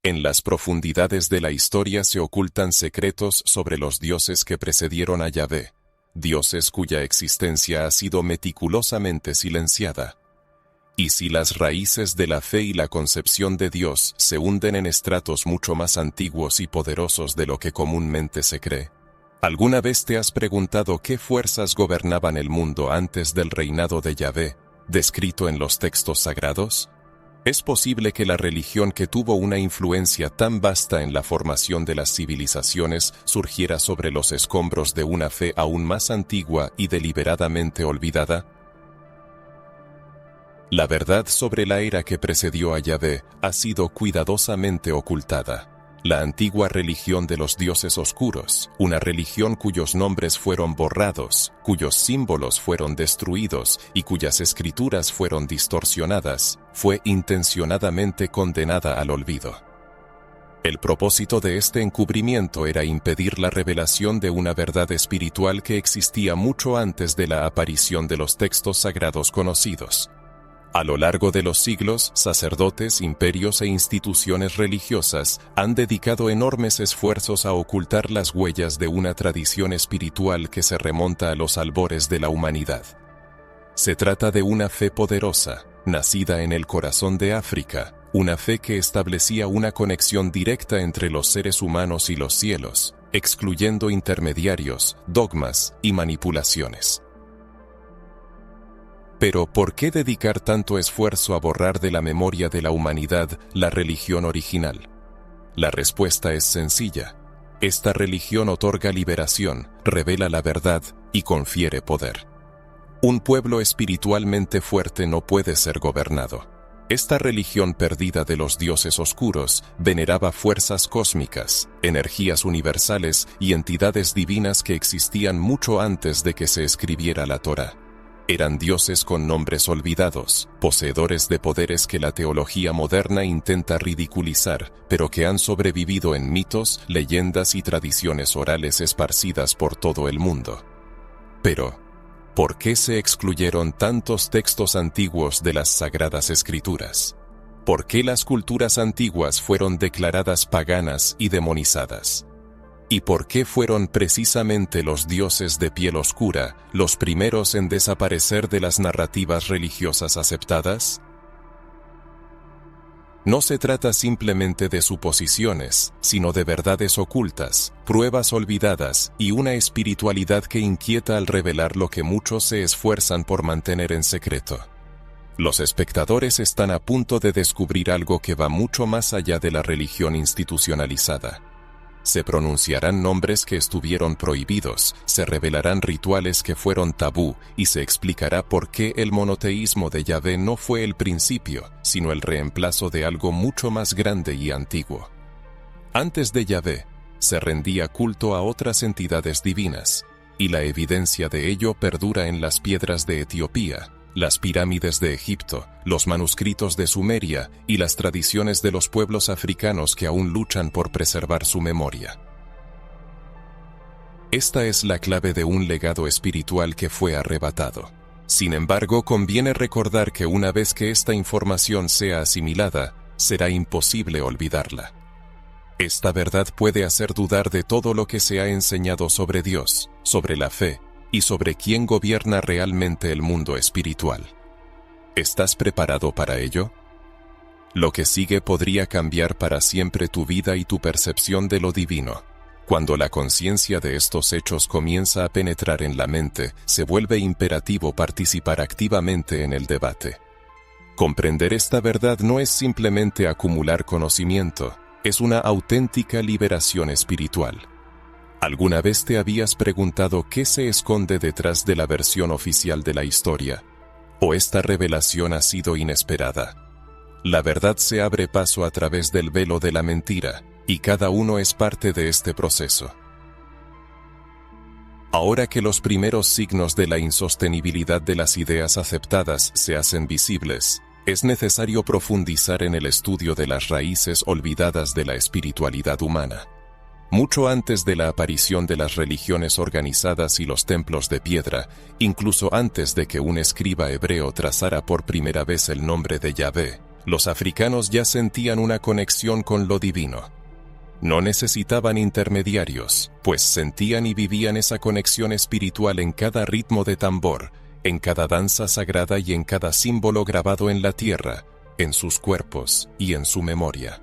En las profundidades de la historia se ocultan secretos sobre los dioses que precedieron a Yahvé, dioses cuya existencia ha sido meticulosamente silenciada. Y si las raíces de la fe y la concepción de Dios se hunden en estratos mucho más antiguos y poderosos de lo que comúnmente se cree, ¿alguna vez te has preguntado qué fuerzas gobernaban el mundo antes del reinado de Yahvé, descrito en los textos sagrados? ¿Es posible que la religión que tuvo una influencia tan vasta en la formación de las civilizaciones surgiera sobre los escombros de una fe aún más antigua y deliberadamente olvidada? La verdad sobre la era que precedió a Yahvé ha sido cuidadosamente ocultada. La antigua religión de los dioses oscuros, una religión cuyos nombres fueron borrados, cuyos símbolos fueron destruidos y cuyas escrituras fueron distorsionadas, fue intencionadamente condenada al olvido. El propósito de este encubrimiento era impedir la revelación de una verdad espiritual que existía mucho antes de la aparición de los textos sagrados conocidos. A lo largo de los siglos, sacerdotes, imperios e instituciones religiosas han dedicado enormes esfuerzos a ocultar las huellas de una tradición espiritual que se remonta a los albores de la humanidad. Se trata de una fe poderosa, nacida en el corazón de África, una fe que establecía una conexión directa entre los seres humanos y los cielos, excluyendo intermediarios, dogmas y manipulaciones. Pero, ¿por qué dedicar tanto esfuerzo a borrar de la memoria de la humanidad la religión original? La respuesta es sencilla. Esta religión otorga liberación, revela la verdad y confiere poder. Un pueblo espiritualmente fuerte no puede ser gobernado. Esta religión perdida de los dioses oscuros veneraba fuerzas cósmicas, energías universales y entidades divinas que existían mucho antes de que se escribiera la Torá. Eran dioses con nombres olvidados, poseedores de poderes que la teología moderna intenta ridiculizar, pero que han sobrevivido en mitos, leyendas y tradiciones orales esparcidas por todo el mundo. Pero, ¿por qué se excluyeron tantos textos antiguos de las Sagradas Escrituras? ¿Por qué las culturas antiguas fueron declaradas paganas y demonizadas? ¿Y por qué fueron precisamente los dioses de piel oscura los primeros en desaparecer de las narrativas religiosas aceptadas? No se trata simplemente de suposiciones, sino de verdades ocultas, pruebas olvidadas y una espiritualidad que inquieta al revelar lo que muchos se esfuerzan por mantener en secreto. Los espectadores están a punto de descubrir algo que va mucho más allá de la religión institucionalizada. Se pronunciarán nombres que estuvieron prohibidos, se revelarán rituales que fueron tabú y se explicará por qué el monoteísmo de Yahvé no fue el principio, sino el reemplazo de algo mucho más grande y antiguo. Antes de Yahvé, se rendía culto a otras entidades divinas, y la evidencia de ello perdura en las piedras de Etiopía, las pirámides de Egipto, los manuscritos de Sumeria y las tradiciones de los pueblos africanos que aún luchan por preservar su memoria. Esta es la clave de un legado espiritual que fue arrebatado. Sin embargo, conviene recordar que una vez que esta información sea asimilada, será imposible olvidarla. Esta verdad puede hacer dudar de todo lo que se ha enseñado sobre Dios, sobre la fe, y sobre quién gobierna realmente el mundo espiritual. ¿Estás preparado para ello? Lo que sigue podría cambiar para siempre tu vida y tu percepción de lo divino. Cuando la conciencia de estos hechos comienza a penetrar en la mente, se vuelve imperativo participar activamente en el debate. Comprender esta verdad no es simplemente acumular conocimiento, es una auténtica liberación espiritual. ¿Alguna vez te habías preguntado qué se esconde detrás de la versión oficial de la historia? ¿O esta revelación ha sido inesperada? La verdad se abre paso a través del velo de la mentira, y cada uno es parte de este proceso. Ahora que los primeros signos de la insostenibilidad de las ideas aceptadas se hacen visibles, es necesario profundizar en el estudio de las raíces olvidadas de la espiritualidad humana. Mucho antes de la aparición de las religiones organizadas y los templos de piedra, incluso antes de que un escriba hebreo trazara por primera vez el nombre de Yahvé, Los africanos ya sentían una conexión con lo divino. No necesitaban intermediarios, pues sentían y vivían esa conexión espiritual en cada ritmo de tambor, en cada danza sagrada y en cada símbolo grabado en la tierra, en sus cuerpos y en su memoria.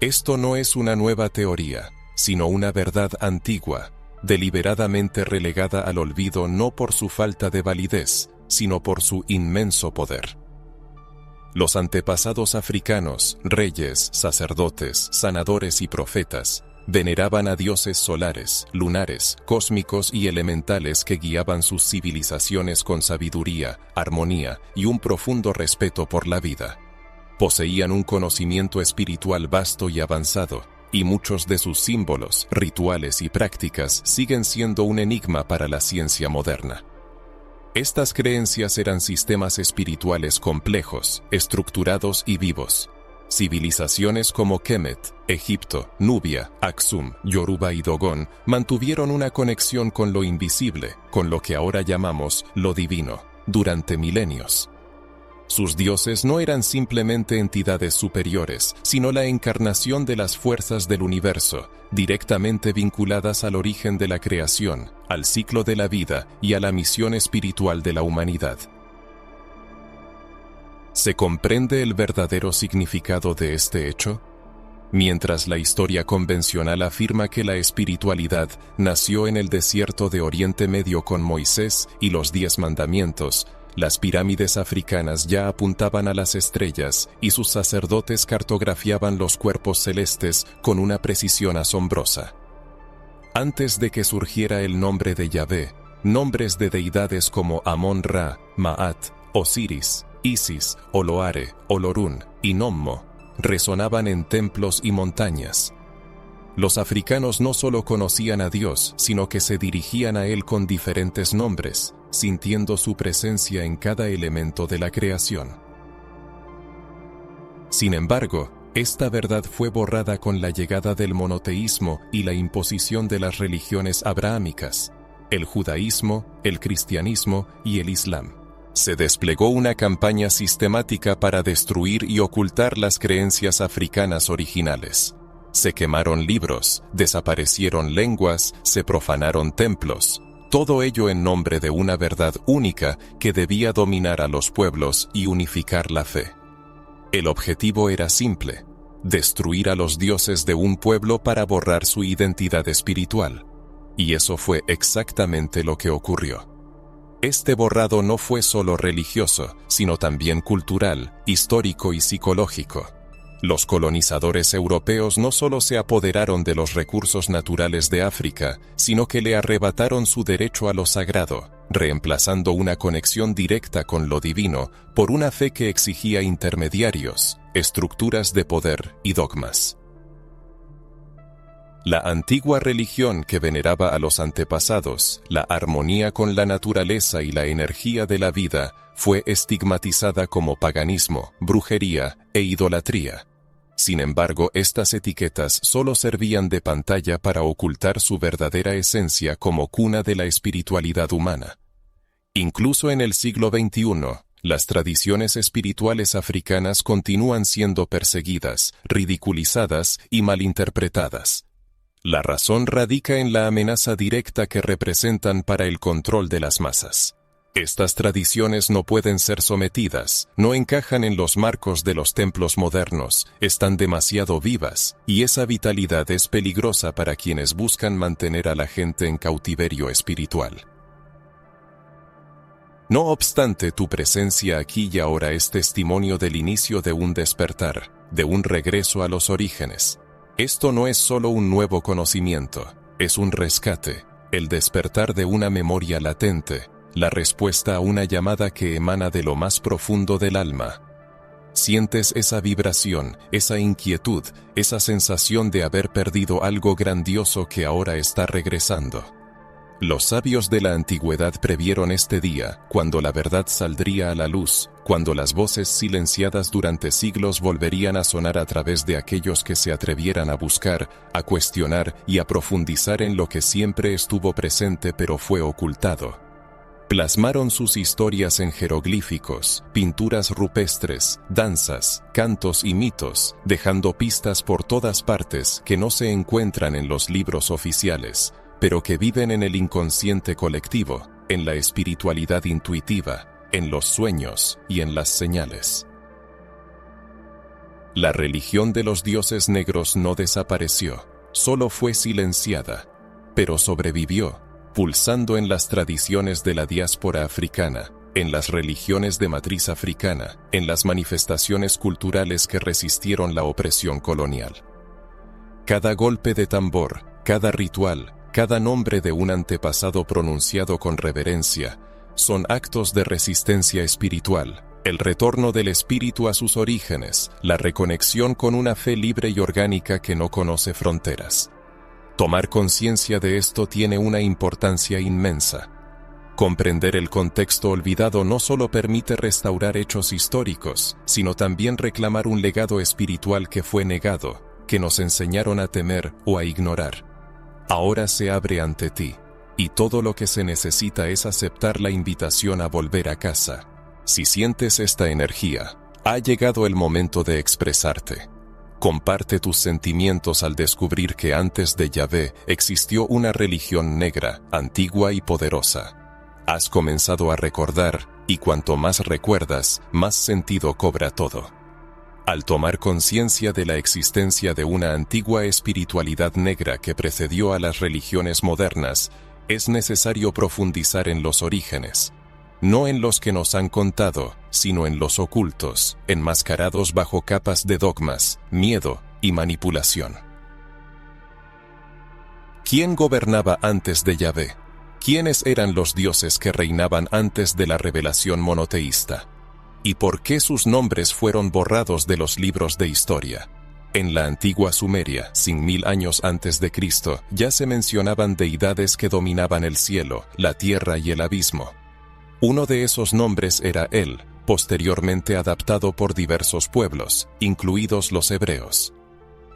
Esto no es una nueva teoría, sino una verdad antigua, deliberadamente relegada al olvido no por su falta de validez, sino por su inmenso poder. Los antepasados africanos, reyes, sacerdotes, sanadores y profetas, veneraban a dioses solares, lunares, cósmicos y elementales que guiaban sus civilizaciones con sabiduría, armonía y un profundo respeto por la vida. Poseían un conocimiento espiritual vasto y avanzado, y muchos de sus símbolos, rituales y prácticas siguen siendo un enigma para la ciencia moderna. Estas creencias eran sistemas espirituales complejos, estructurados y vivos. Civilizaciones como Kemet, Egipto, Nubia, Aksum, Yoruba y Dogon mantuvieron una conexión con lo invisible, con lo que ahora llamamos lo divino, durante milenios. Sus dioses no eran simplemente entidades superiores, sino la encarnación de las fuerzas del universo, directamente vinculadas al origen de la creación, al ciclo de la vida y a la misión espiritual de la humanidad. ¿Se comprende el verdadero significado de este hecho? Mientras la historia convencional afirma que la espiritualidad nació en el desierto de Oriente Medio con Moisés y los 10 mandamientos, las pirámides africanas ya apuntaban a las estrellas y sus sacerdotes cartografiaban los cuerpos celestes con una precisión asombrosa. Antes de que surgiera el nombre de Yahvé, nombres de deidades como Amon-Ra, Ma'at, Osiris, Isis, Oloare, Olorun y Nommo resonaban en templos y montañas. Los africanos no solo conocían a Dios, sino que se dirigían a Él con diferentes nombres, sintiendo su presencia en cada elemento de la creación. Sin embargo, esta verdad fue borrada con la llegada del monoteísmo y la imposición de las religiones abrahámicas, el judaísmo, el cristianismo y el islam. Se desplegó una campaña sistemática para destruir y ocultar las creencias africanas originales. Se quemaron libros, desaparecieron lenguas, se profanaron templos. Todo ello en nombre de una verdad única que debía dominar a los pueblos y unificar la fe. El objetivo era simple: destruir a los dioses de un pueblo para borrar su identidad espiritual. Y eso fue exactamente lo que ocurrió. Este borrado no fue solo religioso, sino también cultural, histórico y psicológico. Los colonizadores europeos no solo se apoderaron de los recursos naturales de África, sino que le arrebataron su derecho a lo sagrado, reemplazando una conexión directa con lo divino por una fe que exigía intermediarios, estructuras de poder y dogmas. La antigua religión que veneraba a los antepasados, la armonía con la naturaleza y la energía de la vida, fue estigmatizada como paganismo, brujería e idolatría. Sin embargo, estas etiquetas solo servían de pantalla para ocultar su verdadera esencia como cuna de la espiritualidad humana. Incluso en el siglo XXI, las tradiciones espirituales africanas continúan siendo perseguidas, ridiculizadas y malinterpretadas. La razón radica en la amenaza directa que representan para el control de las masas. Estas tradiciones no pueden ser sometidas, no encajan en los marcos de los templos modernos, están demasiado vivas, y esa vitalidad es peligrosa para quienes buscan mantener a la gente en cautiverio espiritual. No obstante, tu presencia aquí y ahora es testimonio del inicio de un despertar, de un regreso a los orígenes. Esto no es solo un nuevo conocimiento, es un rescate, el despertar de una memoria latente, la respuesta a una llamada que emana de lo más profundo del alma. Sientes esa vibración, esa inquietud, esa sensación de haber perdido algo grandioso que ahora está regresando. Los sabios de la antigüedad previeron este día, cuando la verdad saldría a la luz, cuando las voces silenciadas durante siglos volverían a sonar a través de aquellos que se atrevieran a buscar, a cuestionar y a profundizar en lo que siempre estuvo presente pero fue ocultado. Plasmaron sus historias en jeroglíficos, pinturas rupestres, danzas, cantos y mitos, dejando pistas por todas partes que no se encuentran en los libros oficiales, pero que viven en el inconsciente colectivo, en la espiritualidad intuitiva, en los sueños y en las señales. La religión de los dioses negros no desapareció, solo fue silenciada, pero sobrevivió, pulsando en las tradiciones de la diáspora africana, en las religiones de matriz africana, en las manifestaciones culturales que resistieron la opresión colonial. Cada golpe de tambor, cada ritual, cada nombre de un antepasado pronunciado con reverencia, son actos de resistencia espiritual, el retorno del espíritu a sus orígenes, la reconexión con una fe libre y orgánica que no conoce fronteras. Tomar conciencia de esto tiene una importancia inmensa. Comprender el contexto olvidado no solo permite restaurar hechos históricos, sino también reclamar un legado espiritual que fue negado, que nos enseñaron a temer o a ignorar. Ahora se abre ante ti, y todo lo que se necesita es aceptar la invitación a volver a casa. Si sientes esta energía, ha llegado el momento de expresarte. Comparte tus sentimientos al descubrir que antes de Yahvé existió una religión negra, antigua y poderosa. Has comenzado a recordar, y cuanto más recuerdas, más sentido cobra todo. Al tomar conciencia de la existencia de una antigua espiritualidad negra que precedió a las religiones modernas, es necesario profundizar en los orígenes. No en los que nos han contado, sino en los ocultos, enmascarados bajo capas de dogmas, miedo y manipulación. ¿Quién gobernaba antes de Yahvé? ¿Quiénes eran los dioses que reinaban antes de la revelación monoteísta? ¿Y por qué sus nombres fueron borrados de los libros de historia? En la antigua Sumeria, 5000 años antes de Cristo, ya se mencionaban deidades que dominaban el cielo, la tierra y el abismo. Uno de esos nombres era El, posteriormente adaptado por diversos pueblos, incluidos los hebreos.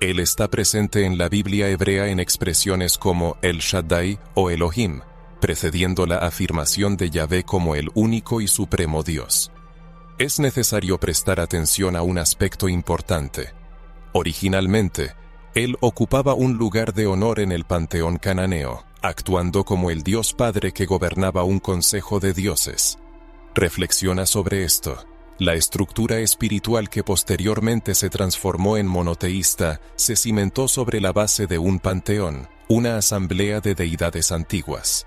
Él está presente en la Biblia hebrea en expresiones como El Shaddai o Elohim, precediendo la afirmación de Yahvé como el único y supremo Dios. Es necesario prestar atención a un aspecto importante. Originalmente, Él ocupaba un lugar de honor en el panteón cananeo, actuando como el Dios Padre que gobernaba un consejo de dioses. Reflexiona sobre esto. La estructura espiritual que posteriormente se transformó en monoteísta se cimentó sobre la base de un panteón, una asamblea de deidades antiguas.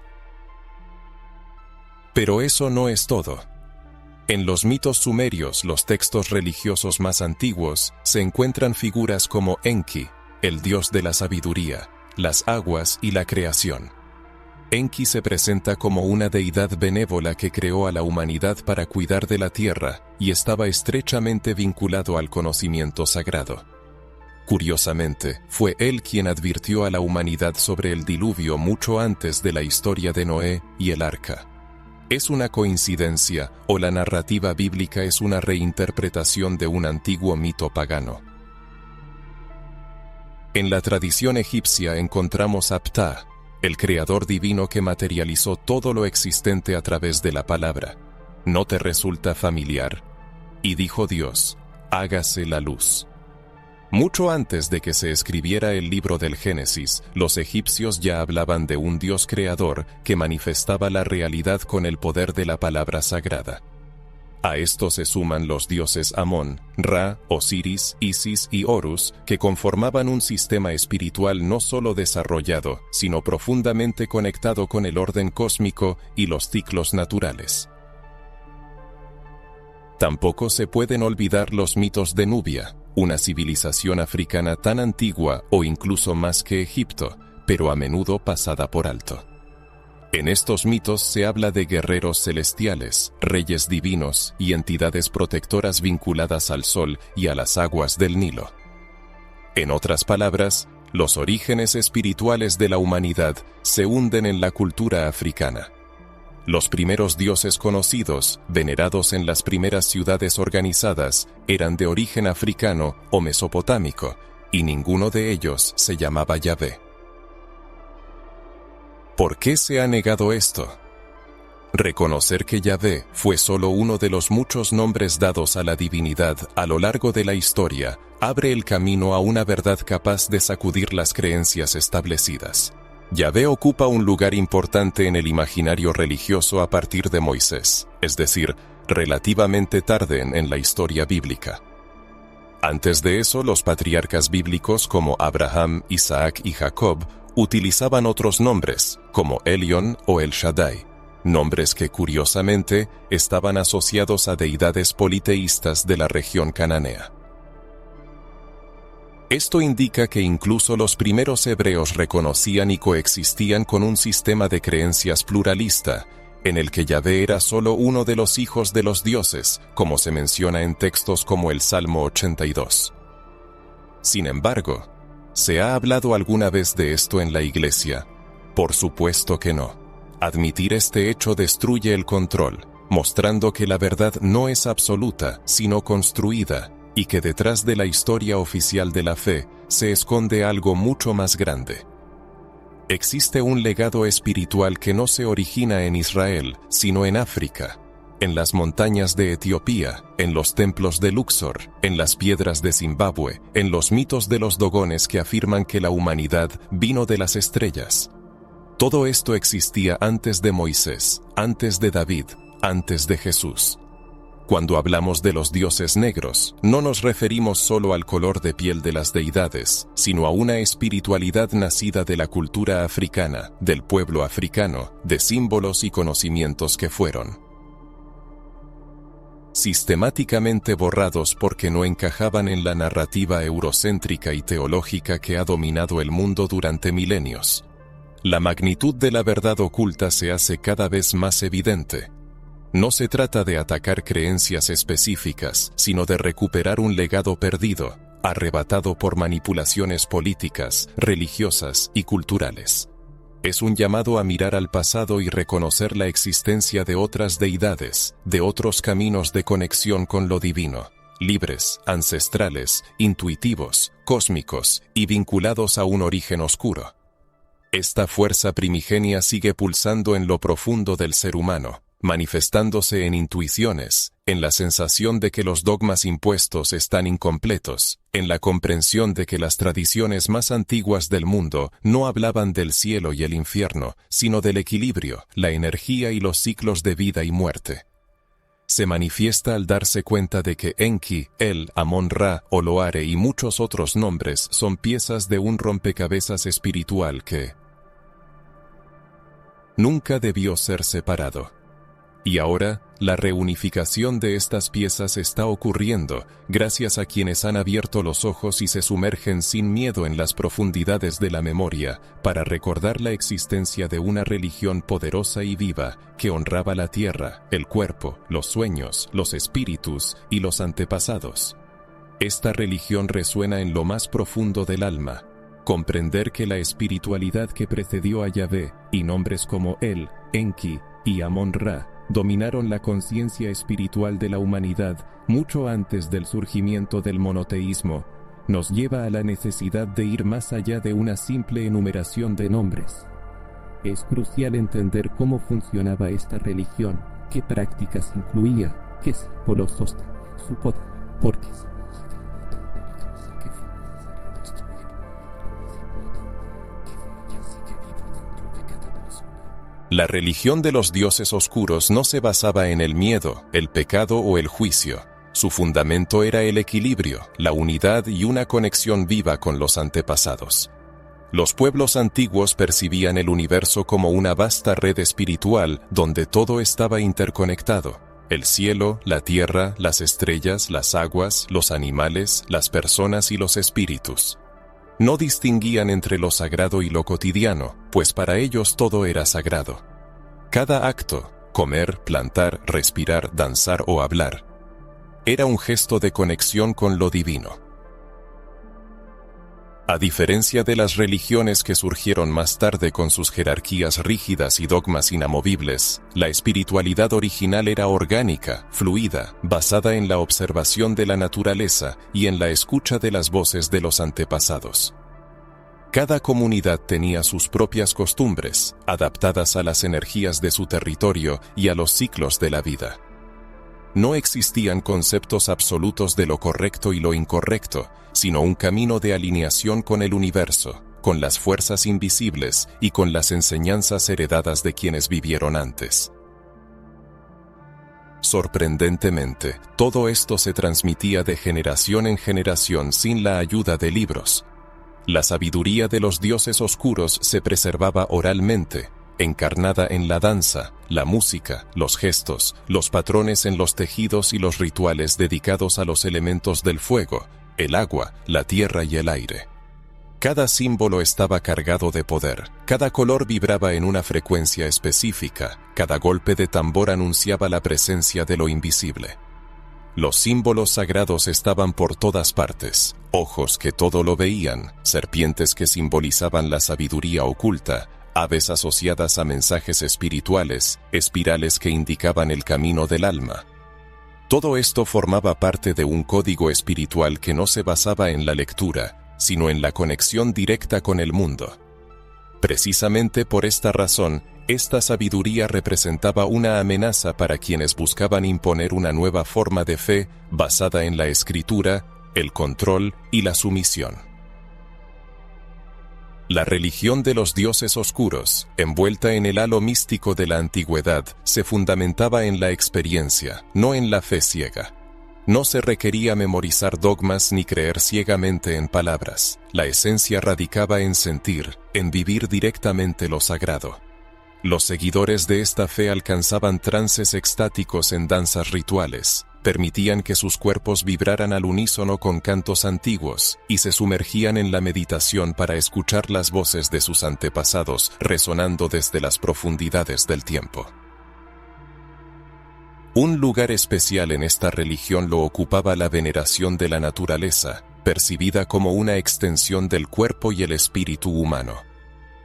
Pero eso no es todo. En los mitos sumerios, los textos religiosos más antiguos, se encuentran figuras como Enki, el dios de la sabiduría, las aguas y la creación. Enki se presenta como una deidad benévola que creó a la humanidad para cuidar de la tierra y estaba estrechamente vinculado al conocimiento sagrado. Curiosamente, fue él quien advirtió a la humanidad sobre el diluvio mucho antes de la historia de Noé y el arca. ¿Es una coincidencia o la narrativa bíblica es una reinterpretación de un antiguo mito pagano? En la tradición egipcia encontramos a Ptah, el creador divino que materializó todo lo existente a través de la palabra. ¿No te resulta familiar? Y dijo Dios, hágase la luz. Mucho antes de que se escribiera el libro del Génesis, los egipcios ya hablaban de un Dios creador que manifestaba la realidad con el poder de la palabra sagrada. A esto se suman los dioses Amón, Ra, Osiris, Isis y Horus, que conformaban un sistema espiritual no solo desarrollado, sino profundamente conectado con el orden cósmico y los ciclos naturales. Tampoco se pueden olvidar los mitos de Nubia, una civilización africana tan antigua o incluso más que Egipto, pero a menudo pasada por alto. En estos mitos se habla de guerreros celestiales, reyes divinos y entidades protectoras vinculadas al sol y a las aguas del Nilo. En otras palabras, los orígenes espirituales de la humanidad se hunden en la cultura africana. Los primeros dioses conocidos, venerados en las primeras ciudades organizadas, eran de origen africano o mesopotámico, y ninguno de ellos se llamaba Yahvé. ¿Por qué se ha negado esto? Reconocer que Yahvé fue solo uno de los muchos nombres dados a la divinidad a lo largo de la historia abre el camino a una verdad capaz de sacudir las creencias establecidas. Yahvé ocupa un lugar importante en el imaginario religioso a partir de Moisés, es decir, relativamente tarde en la historia bíblica. Antes de eso, los patriarcas bíblicos como Abraham, Isaac y Jacob utilizaban otros nombres, como Elión o El Shaddai, nombres que curiosamente estaban asociados a deidades politeístas de la región cananea. Esto indica que incluso los primeros hebreos reconocían y coexistían con un sistema de creencias pluralista, en el que Yahvé era solo uno de los hijos de los dioses, como se menciona en textos como el Salmo 82. Sin embargo, ¿se ha hablado alguna vez de esto en la Iglesia? Por supuesto que no. Admitir este hecho destruye el control, mostrando que la verdad no es absoluta, sino construida, y que detrás de la historia oficial de la fe se esconde algo mucho más grande. Existe un legado espiritual que no se origina en Israel, sino en África, en las montañas de Etiopía, en los templos de Luxor, en las piedras de Zimbabue, en los mitos de los dogones que afirman que la humanidad vino de las estrellas. Todo esto existía antes de Moisés, antes de David, antes de Jesús. Cuando hablamos de los dioses negros, no nos referimos solo al color de piel de las deidades, sino a una espiritualidad nacida de la cultura africana, del pueblo africano, de símbolos y conocimientos que fueron sistemáticamente borrados porque no encajaban en la narrativa eurocéntrica y teológica que ha dominado el mundo durante milenios. La magnitud de la verdad oculta se hace cada vez más evidente. No se trata de atacar creencias específicas, sino de recuperar un legado perdido, arrebatado por manipulaciones políticas, religiosas y culturales. Es un llamado a mirar al pasado y reconocer la existencia de otras deidades, de otros caminos de conexión con lo divino, libres, ancestrales, intuitivos, cósmicos y vinculados a un origen oscuro. Esta fuerza primigenia sigue pulsando en lo profundo del ser humano, manifestándose en intuiciones, en la sensación de que los dogmas impuestos están incompletos, en la comprensión de que las tradiciones más antiguas del mundo no hablaban del cielo y el infierno, sino del equilibrio, la energía y los ciclos de vida y muerte. Se manifiesta al darse cuenta de que Enki, El, Amon-Ra, Oloare y muchos otros nombres son piezas de un rompecabezas espiritual que nunca debió ser separado. Y ahora, la reunificación de estas piezas está ocurriendo gracias a quienes han abierto los ojos y se sumergen sin miedo en las profundidades de la memoria para recordar la existencia de una religión poderosa y viva que honraba la tierra, el cuerpo, los sueños, los espíritus y los antepasados. Esta religión resuena en lo más profundo del alma. Comprender que la espiritualidad que precedió a Yahvé, y nombres como El, Enki y Amon-Ra, dominaron la conciencia espiritual de la humanidad mucho antes del surgimiento del monoteísmo, nos lleva a la necesidad de ir más allá de una simple enumeración de nombres. Es crucial entender cómo funcionaba esta religión, qué prácticas incluía, qué símbolos sostenían su poder, por qué La religión de los dioses oscuros no se basaba en el miedo, el pecado o el juicio. Su fundamento era el equilibrio, la unidad y una conexión viva con los antepasados. Los pueblos antiguos percibían el universo como una vasta red espiritual donde todo estaba interconectado. El cielo, la tierra, las estrellas, las aguas, los animales, las personas y los espíritus. No distinguían entre lo sagrado y lo cotidiano, pues para ellos todo era sagrado. Cada acto, comer, plantar, respirar, danzar o hablar, era un gesto de conexión con lo divino. A diferencia de las religiones que surgieron más tarde con sus jerarquías rígidas y dogmas inamovibles, la espiritualidad original era orgánica, fluida, basada en la observación de la naturaleza y en la escucha de las voces de los antepasados. Cada comunidad tenía sus propias costumbres, adaptadas a las energías de su territorio y a los ciclos de la vida. No existían conceptos absolutos de lo correcto y lo incorrecto, sino un camino de alineación con el universo, con las fuerzas invisibles y con las enseñanzas heredadas de quienes vivieron antes. Sorprendentemente, todo esto se transmitía de generación en generación sin la ayuda de libros. La sabiduría de los dioses oscuros se preservaba oralmente, encarnada en la danza, la música, los gestos, los patrones en los tejidos y los rituales dedicados a los elementos del fuego, el agua, la tierra y el aire. Cada símbolo estaba cargado de poder, cada color vibraba en una frecuencia específica, cada golpe de tambor anunciaba la presencia de lo invisible. Los símbolos sagrados estaban por todas partes, ojos que todo lo veían, serpientes que simbolizaban la sabiduría oculta, aves asociadas a mensajes espirituales, espirales que indicaban el camino del alma. Todo esto formaba parte de un código espiritual que no se basaba en la lectura, sino en la conexión directa con el mundo. Precisamente por esta razón, esta sabiduría representaba una amenaza para quienes buscaban imponer una nueva forma de fe basada en la escritura, el control y la sumisión. La religión de los dioses oscuros, envuelta en el halo místico de la antigüedad, se fundamentaba en la experiencia, no en la fe ciega. No se requería memorizar dogmas ni creer ciegamente en palabras. La esencia radicaba en sentir, en vivir directamente lo sagrado. Los seguidores de esta fe alcanzaban trances extáticos en danzas rituales, permitían que sus cuerpos vibraran al unísono con cantos antiguos y se sumergían en la meditación para escuchar las voces de sus antepasados resonando desde las profundidades del tiempo. Un lugar especial en esta religión lo ocupaba la veneración de la naturaleza, percibida como una extensión del cuerpo y el espíritu humano.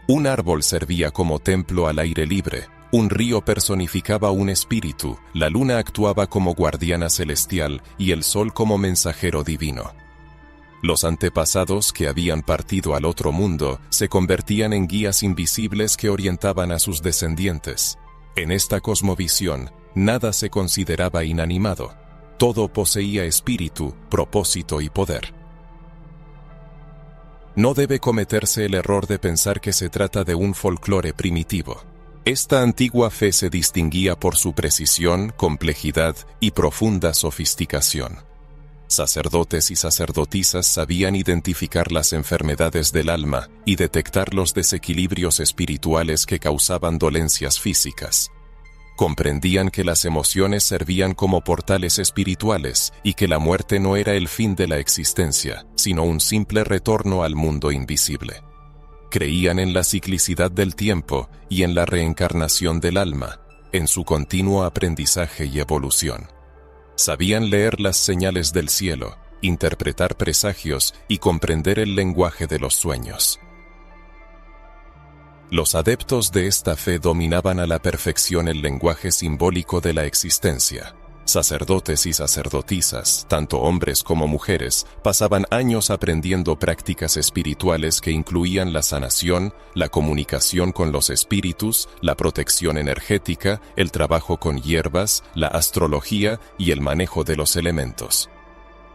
Un árbol servía como templo al aire libre, un río personificaba un espíritu, la luna actuaba como guardiana celestial y el sol como mensajero divino. Los antepasados que habían partido al otro mundo se convertían en guías invisibles que orientaban a sus descendientes. En esta cosmovisión, nada se consideraba inanimado. Todo poseía espíritu, propósito y poder. No debe cometerse el error de pensar que se trata de un folclore primitivo. Esta antigua fe se distinguía por su precisión, complejidad y profunda sofisticación. Sacerdotes y sacerdotisas sabían identificar las enfermedades del alma y detectar los desequilibrios espirituales que causaban dolencias físicas. Comprendían que las emociones servían como portales espirituales y que la muerte no era el fin de la existencia, sino un simple retorno al mundo invisible. Creían en la ciclicidad del tiempo y en la reencarnación del alma, en su continuo aprendizaje y evolución. Sabían leer las señales del cielo, interpretar presagios y comprender el lenguaje de los sueños. Los adeptos de esta fe dominaban a la perfección el lenguaje simbólico de la existencia. Sacerdotes y sacerdotisas, tanto hombres como mujeres, pasaban años aprendiendo prácticas espirituales que incluían la sanación, la comunicación con los espíritus, la protección energética, el trabajo con hierbas, la astrología y el manejo de los elementos.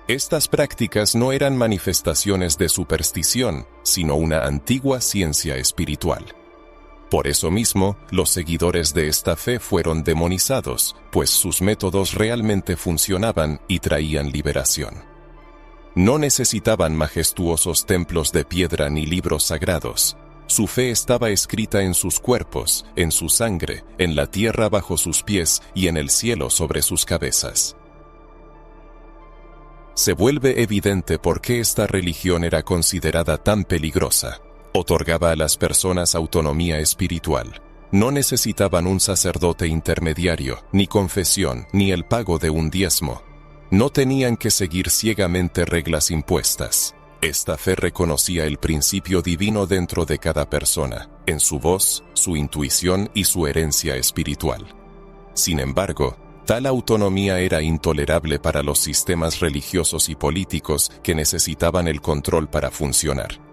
Estas prácticas no eran manifestaciones de superstición, sino una antigua ciencia espiritual. Por eso mismo, los seguidores de esta fe fueron demonizados, pues sus métodos realmente funcionaban y traían liberación. No necesitaban majestuosos templos de piedra ni libros sagrados. Su fe estaba escrita en sus cuerpos, en su sangre, en la tierra bajo sus pies y en el cielo sobre sus cabezas. Se vuelve evidente por qué esta religión era considerada tan peligrosa. Otorgaba a las personas autonomía espiritual. No necesitaban un sacerdote intermediario, ni confesión, ni el pago de un diezmo. No tenían que seguir ciegamente reglas impuestas. Esta fe reconocía el principio divino dentro de cada persona, en su voz, su intuición y su herencia espiritual. Sin embargo, tal autonomía era intolerable para los sistemas religiosos y políticos que necesitaban el control para funcionar.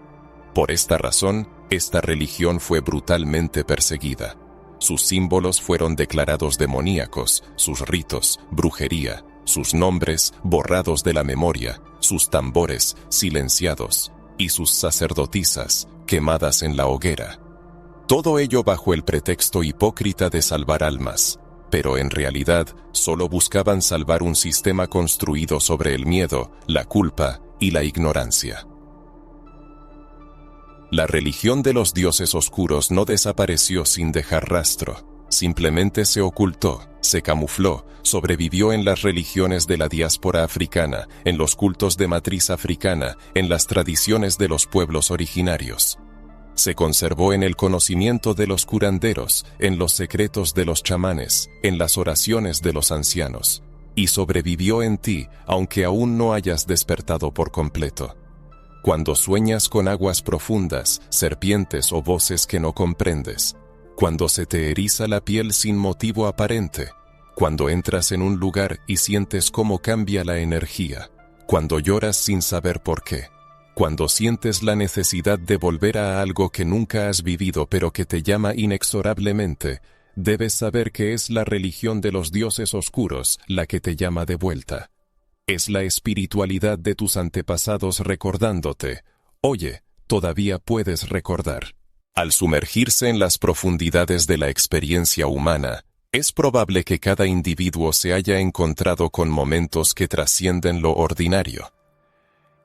Por esta razón, esta religión fue brutalmente perseguida. Sus símbolos fueron declarados demoníacos, sus ritos, brujería, sus nombres borrados de la memoria, sus tambores silenciados, y sus sacerdotisas quemadas en la hoguera. Todo ello bajo el pretexto hipócrita de salvar almas, pero en realidad solo buscaban salvar un sistema construido sobre el miedo, la culpa y la ignorancia. La religión de los dioses oscuros no desapareció sin dejar rastro, simplemente se ocultó, se camufló, sobrevivió en las religiones de la diáspora africana, en los cultos de matriz africana, en las tradiciones de los pueblos originarios. Se conservó en el conocimiento de los curanderos, en los secretos de los chamanes, en las oraciones de los ancianos, y sobrevivió en ti, aunque aún no hayas despertado por completo. Cuando sueñas con aguas profundas, serpientes o voces que no comprendes, cuando se te eriza la piel sin motivo aparente, cuando entras en un lugar y sientes cómo cambia la energía, cuando lloras sin saber por qué, cuando sientes la necesidad de volver a algo que nunca has vivido pero que te llama inexorablemente, debes saber que es la religión de los dioses oscuros la que te llama de vuelta. Es la espiritualidad de tus antepasados recordándote, oye, todavía puedes recordar. Al sumergirse en las profundidades de la experiencia humana, es probable que cada individuo se haya encontrado con momentos que trascienden lo ordinario.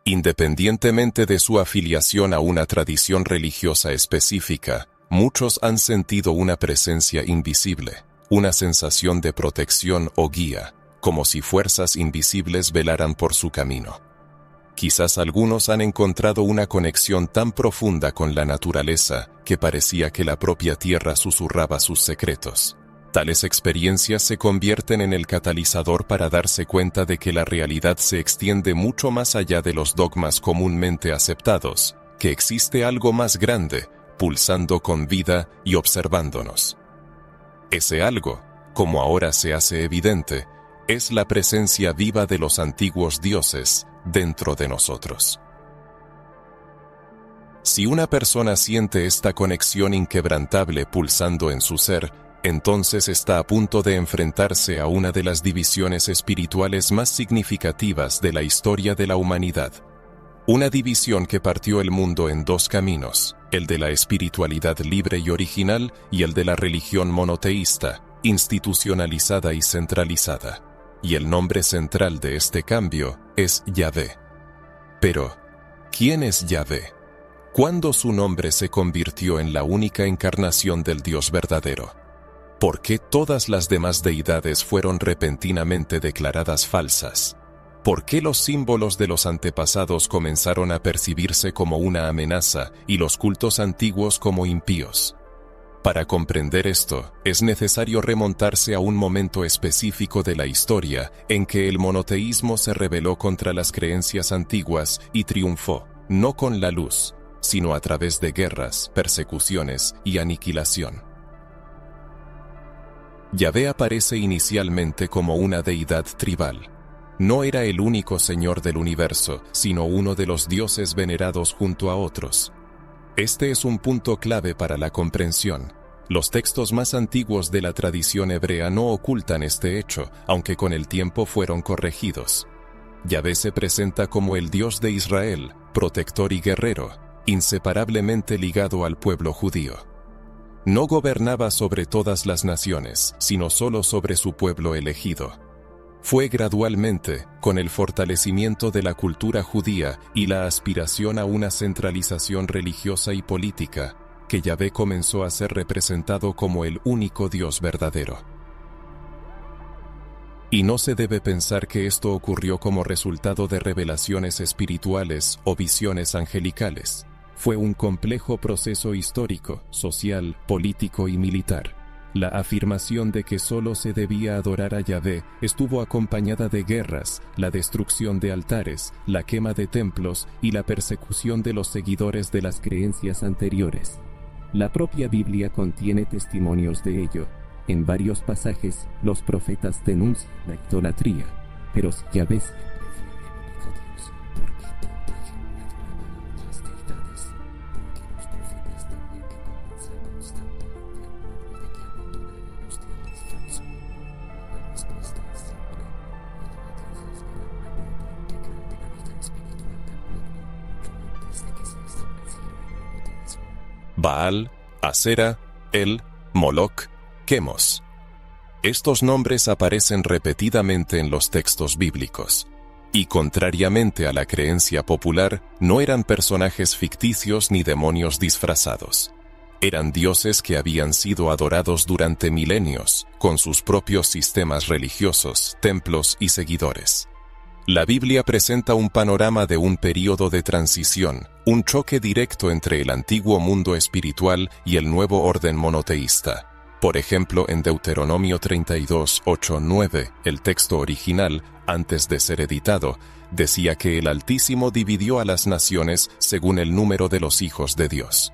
Independientemente de su afiliación a una tradición religiosa específica, muchos han sentido una presencia invisible, una sensación de protección o guía, como si fuerzas invisibles velaran por su camino. Quizás algunos han encontrado una conexión tan profunda con la naturaleza que parecía que la propia tierra susurraba sus secretos. Tales experiencias se convierten en el catalizador para darse cuenta de que la realidad se extiende mucho más allá de los dogmas comúnmente aceptados, que existe algo más grande, pulsando con vida y observándonos. Ese algo, como ahora se hace evidente, es la presencia viva de los antiguos dioses dentro de nosotros. Si una persona siente esta conexión inquebrantable pulsando en su ser, entonces está a punto de enfrentarse a una de las divisiones espirituales más significativas de la historia de la humanidad. Una división que partió el mundo en dos caminos, el de la espiritualidad libre y original y el de la religión monoteísta, institucionalizada y centralizada. Y el nombre central de este cambio es Yahvé. Pero, ¿quién es Yahvé? ¿Cuándo su nombre se convirtió en la única encarnación del Dios verdadero? ¿Por qué todas las demás deidades fueron repentinamente declaradas falsas? ¿Por qué los símbolos de los antepasados comenzaron a percibirse como una amenaza y los cultos antiguos como impíos? Para comprender esto, es necesario remontarse a un momento específico de la historia en que el monoteísmo se rebeló contra las creencias antiguas y triunfó, no con la luz, sino a través de guerras, persecuciones y aniquilación. Yahvé aparece inicialmente como una deidad tribal. No era el único señor del universo, sino uno de los dioses venerados junto a otros. Este es un punto clave para la comprensión. Los textos más antiguos de la tradición hebrea no ocultan este hecho, aunque con el tiempo fueron corregidos. Yahvé se presenta como el Dios de Israel, protector y guerrero, inseparablemente ligado al pueblo judío. No gobernaba sobre todas las naciones, sino solo sobre su pueblo elegido. Fue gradualmente, con el fortalecimiento de la cultura judía y la aspiración a una centralización religiosa y política, que Yahvé comenzó a ser representado como el único Dios verdadero. Y no se debe pensar que esto ocurrió como resultado de revelaciones espirituales o visiones angelicales. Fue un complejo proceso histórico, social, político y militar. La afirmación de que solo se debía adorar a Yahvé estuvo acompañada de guerras, la destrucción de altares, la quema de templos y la persecución de los seguidores de las creencias anteriores. La propia Biblia contiene testimonios de ello. En varios pasajes, los profetas denuncian la idolatría, pero si Yahvé siempre fue el único Dios, ¿por qué tanta gente adoraba otras deidades? Baal, Asera, El, Moloc, Quemos. Estos nombres aparecen repetidamente en los textos bíblicos, y contrariamente a la creencia popular, no eran personajes ficticios ni demonios disfrazados. Eran dioses que habían sido adorados durante milenios, con sus propios sistemas religiosos, templos y seguidores. La Biblia presenta un panorama de un período de transición, un choque directo entre el antiguo mundo espiritual y el nuevo orden monoteísta. Por ejemplo, en Deuteronomio 32, 8, 9, el texto original, antes de ser editado, decía que el Altísimo dividió a las naciones según el número de los hijos de Dios.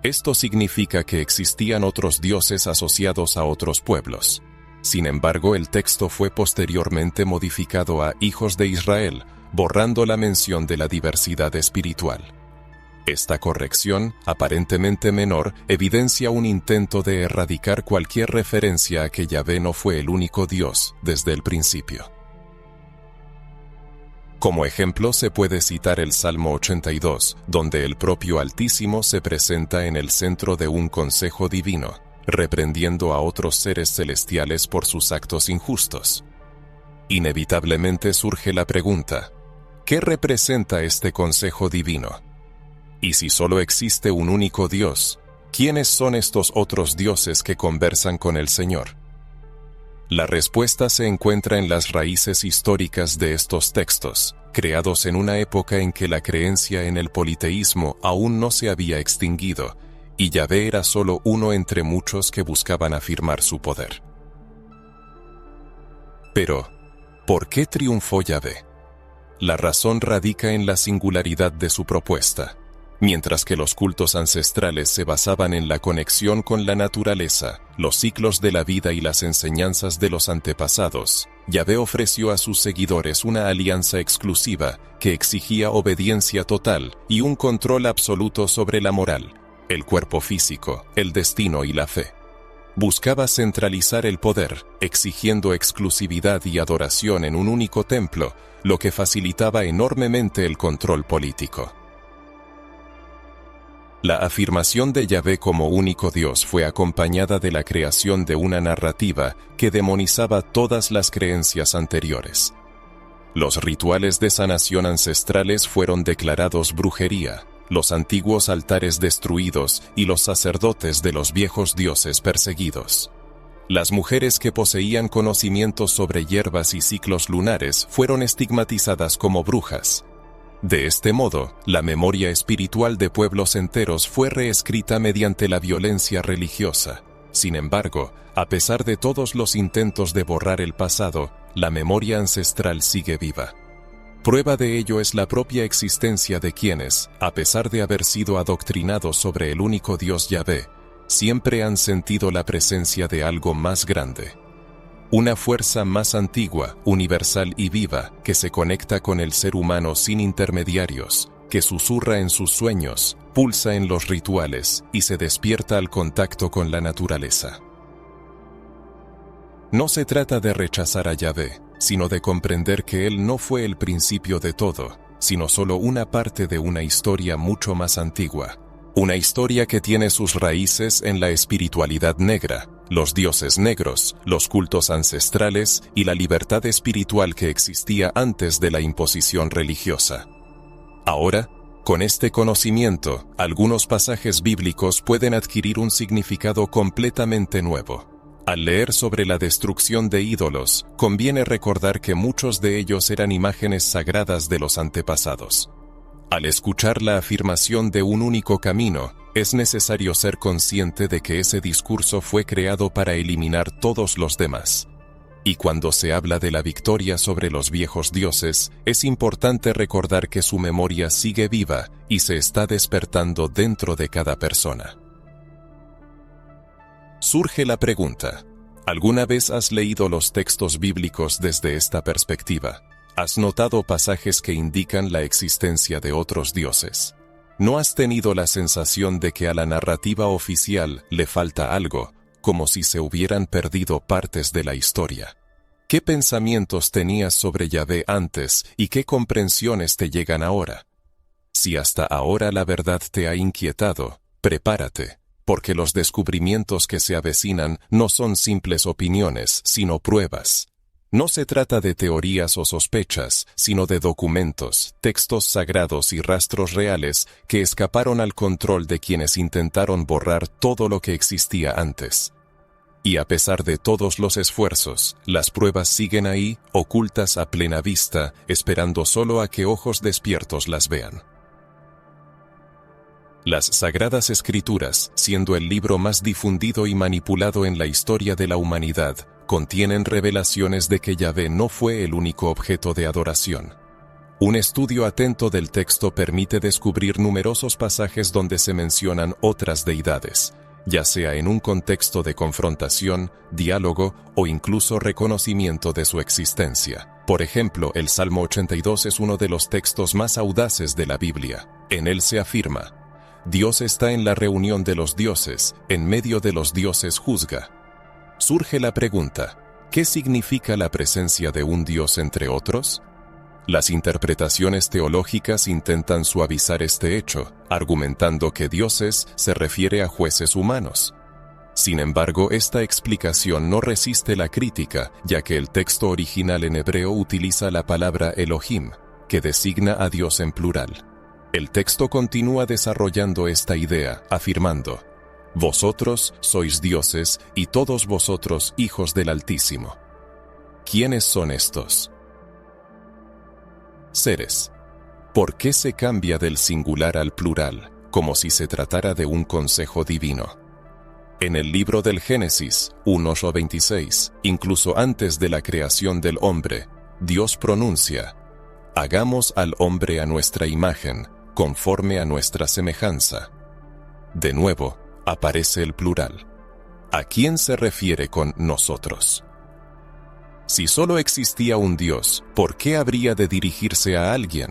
Esto significa que existían otros dioses asociados a otros pueblos. Sin embargo, el texto fue posteriormente modificado a hijos de Israel, borrando la mención de la diversidad espiritual. Esta corrección, aparentemente menor, evidencia un intento de erradicar cualquier referencia a que Yahvé no fue el único Dios desde el principio. Como ejemplo se puede citar el Salmo 82, donde el propio Altísimo se presenta en el centro de un consejo divino, reprendiendo a otros seres celestiales por sus actos injustos. Inevitablemente surge la pregunta, ¿qué representa este consejo divino? Y si solo existe un único Dios, ¿quiénes son estos otros dioses que conversan con el Señor? La respuesta se encuentra en las raíces históricas de estos textos, creados en una época en que la creencia en el politeísmo aún no se había extinguido, y Yahvé era solo uno entre muchos que buscaban afirmar su poder. Pero, ¿por qué triunfó Yahvé? La razón radica en la singularidad de su propuesta. Mientras que los cultos ancestrales se basaban en la conexión con la naturaleza, los ciclos de la vida y las enseñanzas de los antepasados, Yahvé ofreció a sus seguidores una alianza exclusiva que exigía obediencia total y un control absoluto sobre la moral, el cuerpo físico, el destino y la fe. Buscaba centralizar el poder, exigiendo exclusividad y adoración en un único templo, lo que facilitaba enormemente el control político. La afirmación de Yahvé como único Dios fue acompañada de la creación de una narrativa que demonizaba todas las creencias anteriores. Los rituales de sanación ancestrales fueron declarados brujería, los antiguos altares destruidos y los sacerdotes de los viejos dioses perseguidos. Las mujeres que poseían conocimientos sobre hierbas y ciclos lunares fueron estigmatizadas como brujas. De este modo, la memoria espiritual de pueblos enteros fue reescrita mediante la violencia religiosa. Sin embargo, a pesar de todos los intentos de borrar el pasado, la memoria ancestral sigue viva. Prueba de ello es la propia existencia de quienes, a pesar de haber sido adoctrinados sobre el único Dios Yahvé, siempre han sentido la presencia de algo más grande. Una fuerza más antigua, universal y viva, que se conecta con el ser humano sin intermediarios, que susurra en sus sueños, pulsa en los rituales y se despierta al contacto con la naturaleza. No se trata de rechazar a Yahvé, sino de comprender que Él no fue el principio de todo, sino solo una parte de una historia mucho más antigua. Una historia que tiene sus raíces en la espiritualidad negra, los dioses negros, los cultos ancestrales y la libertad espiritual que existía antes de la imposición religiosa. Ahora, con este conocimiento, algunos pasajes bíblicos pueden adquirir un significado completamente nuevo. Al leer sobre la destrucción de ídolos, conviene recordar que muchos de ellos eran imágenes sagradas de los antepasados. Al escuchar la afirmación de un único camino, es necesario ser consciente de que ese discurso fue creado para eliminar todos los demás. Y cuando se habla de la victoria sobre los viejos dioses, es importante recordar que su memoria sigue viva y se está despertando dentro de cada persona. Surge la pregunta, ¿alguna vez has leído los textos bíblicos desde esta perspectiva? ¿Has notado pasajes que indican la existencia de otros dioses? ¿No has tenido la sensación de que a la narrativa oficial le falta algo, como si se hubieran perdido partes de la historia? ¿Qué pensamientos tenías sobre Yahvé antes y qué comprensiones te llegan ahora? Si hasta ahora la verdad te ha inquietado, Prepárate, porque los descubrimientos que se avecinan no son simples opiniones, sino pruebas. No se trata de teorías o sospechas, sino de documentos, textos sagrados y rastros reales que escaparon al control de quienes intentaron borrar todo lo que existía antes. Y a pesar de todos los esfuerzos, las pruebas siguen ahí, ocultas a plena vista, esperando solo a que ojos despiertos las vean. Las Sagradas Escrituras, siendo el libro más difundido y manipulado en la historia de la humanidad, contienen revelaciones de que Yahvé no fue el único objeto de adoración. Un estudio atento del texto permite descubrir numerosos pasajes donde se mencionan otras deidades, ya sea en un contexto de confrontación, diálogo o incluso reconocimiento de su existencia. Por ejemplo, el Salmo 82 es uno de los textos más audaces de la Biblia. En él se afirma: Dios está en la reunión de los dioses, en medio de los dioses juzga. Surge la pregunta, ¿qué significa la presencia de un Dios entre otros? Las interpretaciones teológicas intentan suavizar este hecho, argumentando que dioses se refiere a jueces humanos. Sin embargo, esta explicación no resiste la crítica, ya que el texto original en hebreo utiliza la palabra Elohim, que designa a Dios en plural. El texto continúa desarrollando esta idea, afirmando: Vosotros sois dioses y todos vosotros hijos del Altísimo. ¿Quiénes son estos seres? ¿Por qué se cambia del singular al plural, como si se tratara de un consejo divino? En el libro del Génesis 1:26, incluso antes de la creación del hombre, Dios pronuncia: Hagamos al hombre a nuestra imagen, conforme a nuestra semejanza. De nuevo, aparece el plural. ¿A quién se refiere con nosotros? Si solo existía un Dios, ¿por qué habría de dirigirse a alguien?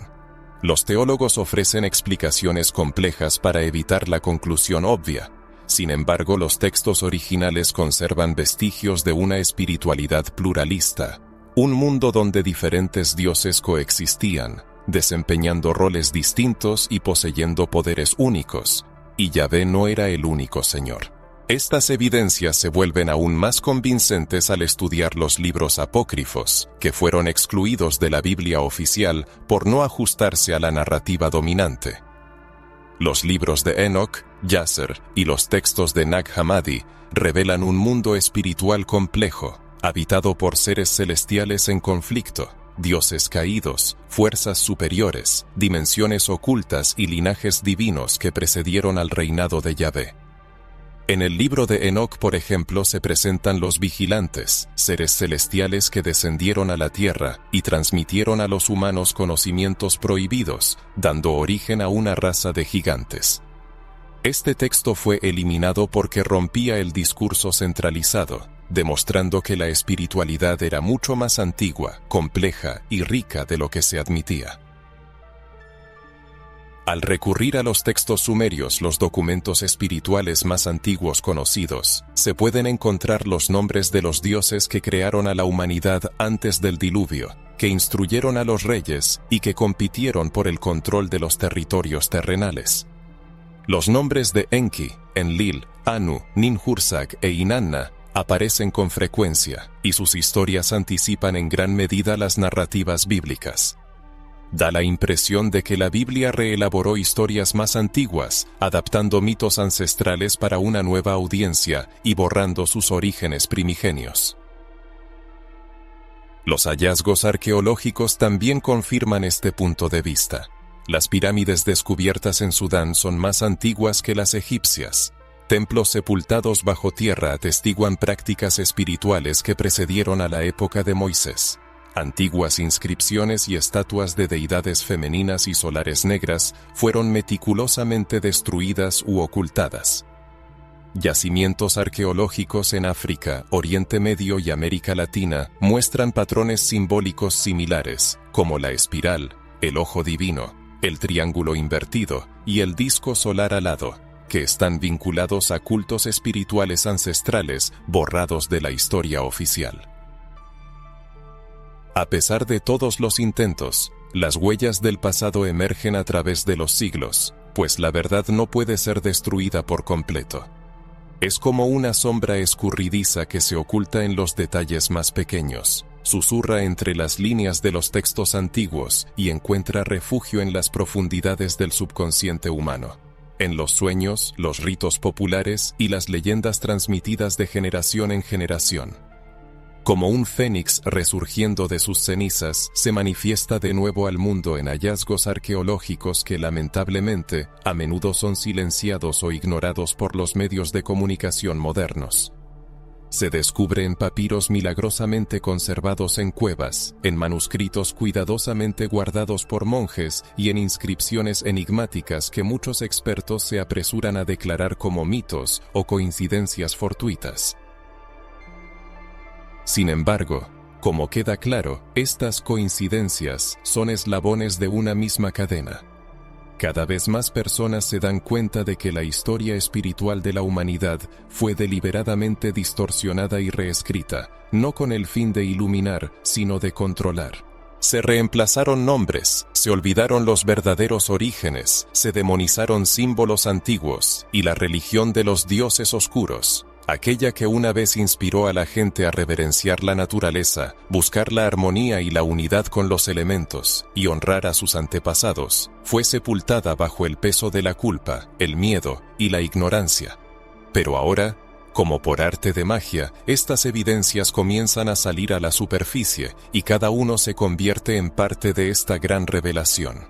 Los teólogos ofrecen explicaciones complejas para evitar la conclusión obvia. Sin embargo, los textos originales conservan vestigios de una espiritualidad pluralista, un mundo donde diferentes dioses coexistían, desempeñando roles distintos y poseyendo poderes únicos, y Yahvé no era el único Señor. Estas evidencias se vuelven aún más convincentes al estudiar los libros apócrifos, que fueron excluidos de la Biblia oficial por no ajustarse a la narrativa dominante. Los libros de Enoch, Jasher y los textos de Nag Hammadi revelan un mundo espiritual complejo, habitado por seres celestiales en conflicto, dioses caídos, fuerzas superiores, dimensiones ocultas y linajes divinos que precedieron al reinado de Yahvé. En el libro de Enoch, por ejemplo, se presentan los vigilantes, seres celestiales que descendieron a la tierra y transmitieron a los humanos conocimientos prohibidos, dando origen a una raza de gigantes. Este texto fue eliminado porque rompía el discurso centralizado, demostrando que la espiritualidad era mucho más antigua, compleja y rica de lo que se admitía. Al recurrir a los textos sumerios, los documentos espirituales más antiguos conocidos, se pueden encontrar los nombres de los dioses que crearon a la humanidad antes del diluvio, que instruyeron a los reyes y que compitieron por el control de los territorios terrenales. Los nombres de Enki, Enlil, Anu, Ninhursag e Inanna aparecen con frecuencia, y sus historias anticipan en gran medida las narrativas bíblicas. Da la impresión de que la Biblia reelaboró historias más antiguas, adaptando mitos ancestrales para una nueva audiencia y borrando sus orígenes primigenios. Los hallazgos arqueológicos también confirman este punto de vista. Las pirámides descubiertas en Sudán son más antiguas que las egipcias. Templos sepultados bajo tierra atestiguan prácticas espirituales que precedieron a la época de Moisés. Antiguas inscripciones y estatuas de deidades femeninas y solares negras fueron meticulosamente destruidas u ocultadas. Yacimientos arqueológicos en África, Oriente Medio y América Latina muestran patrones simbólicos similares, como la espiral, el ojo divino, el triángulo invertido y el disco solar alado, que están vinculados a cultos espirituales ancestrales borrados de la historia oficial. A pesar de todos los intentos, las huellas del pasado emergen a través de los siglos, pues la verdad no puede ser destruida por completo. Es como una sombra escurridiza que se oculta en los detalles más pequeños, susurra entre las líneas de los textos antiguos y encuentra refugio en las profundidades del subconsciente humano, en los sueños, los ritos populares y las leyendas transmitidas de generación en generación. Como un fénix resurgiendo de sus cenizas, se manifiesta de nuevo al mundo en hallazgos arqueológicos que lamentablemente a menudo son silenciados o ignorados por los medios de comunicación modernos. Se descubre en papiros milagrosamente conservados en cuevas, en manuscritos cuidadosamente guardados por monjes y en inscripciones enigmáticas que muchos expertos se apresuran a declarar como mitos o coincidencias fortuitas. Sin embargo, como queda claro, estas coincidencias son eslabones de una misma cadena. Cada vez más personas se dan cuenta de que la historia espiritual de la humanidad fue deliberadamente distorsionada y reescrita, no con el fin de iluminar, sino de controlar. Se reemplazaron nombres, se olvidaron los verdaderos orígenes, se demonizaron símbolos antiguos y la religión de los dioses oscuros, aquella que una vez inspiró a la gente a reverenciar la naturaleza, buscar la armonía y la unidad con los elementos, y honrar a sus antepasados, fue sepultada bajo el peso de la culpa, el miedo y la ignorancia. Pero ahora, como por arte de magia, estas evidencias comienzan a salir a la superficie, y cada uno se convierte en parte de esta gran revelación.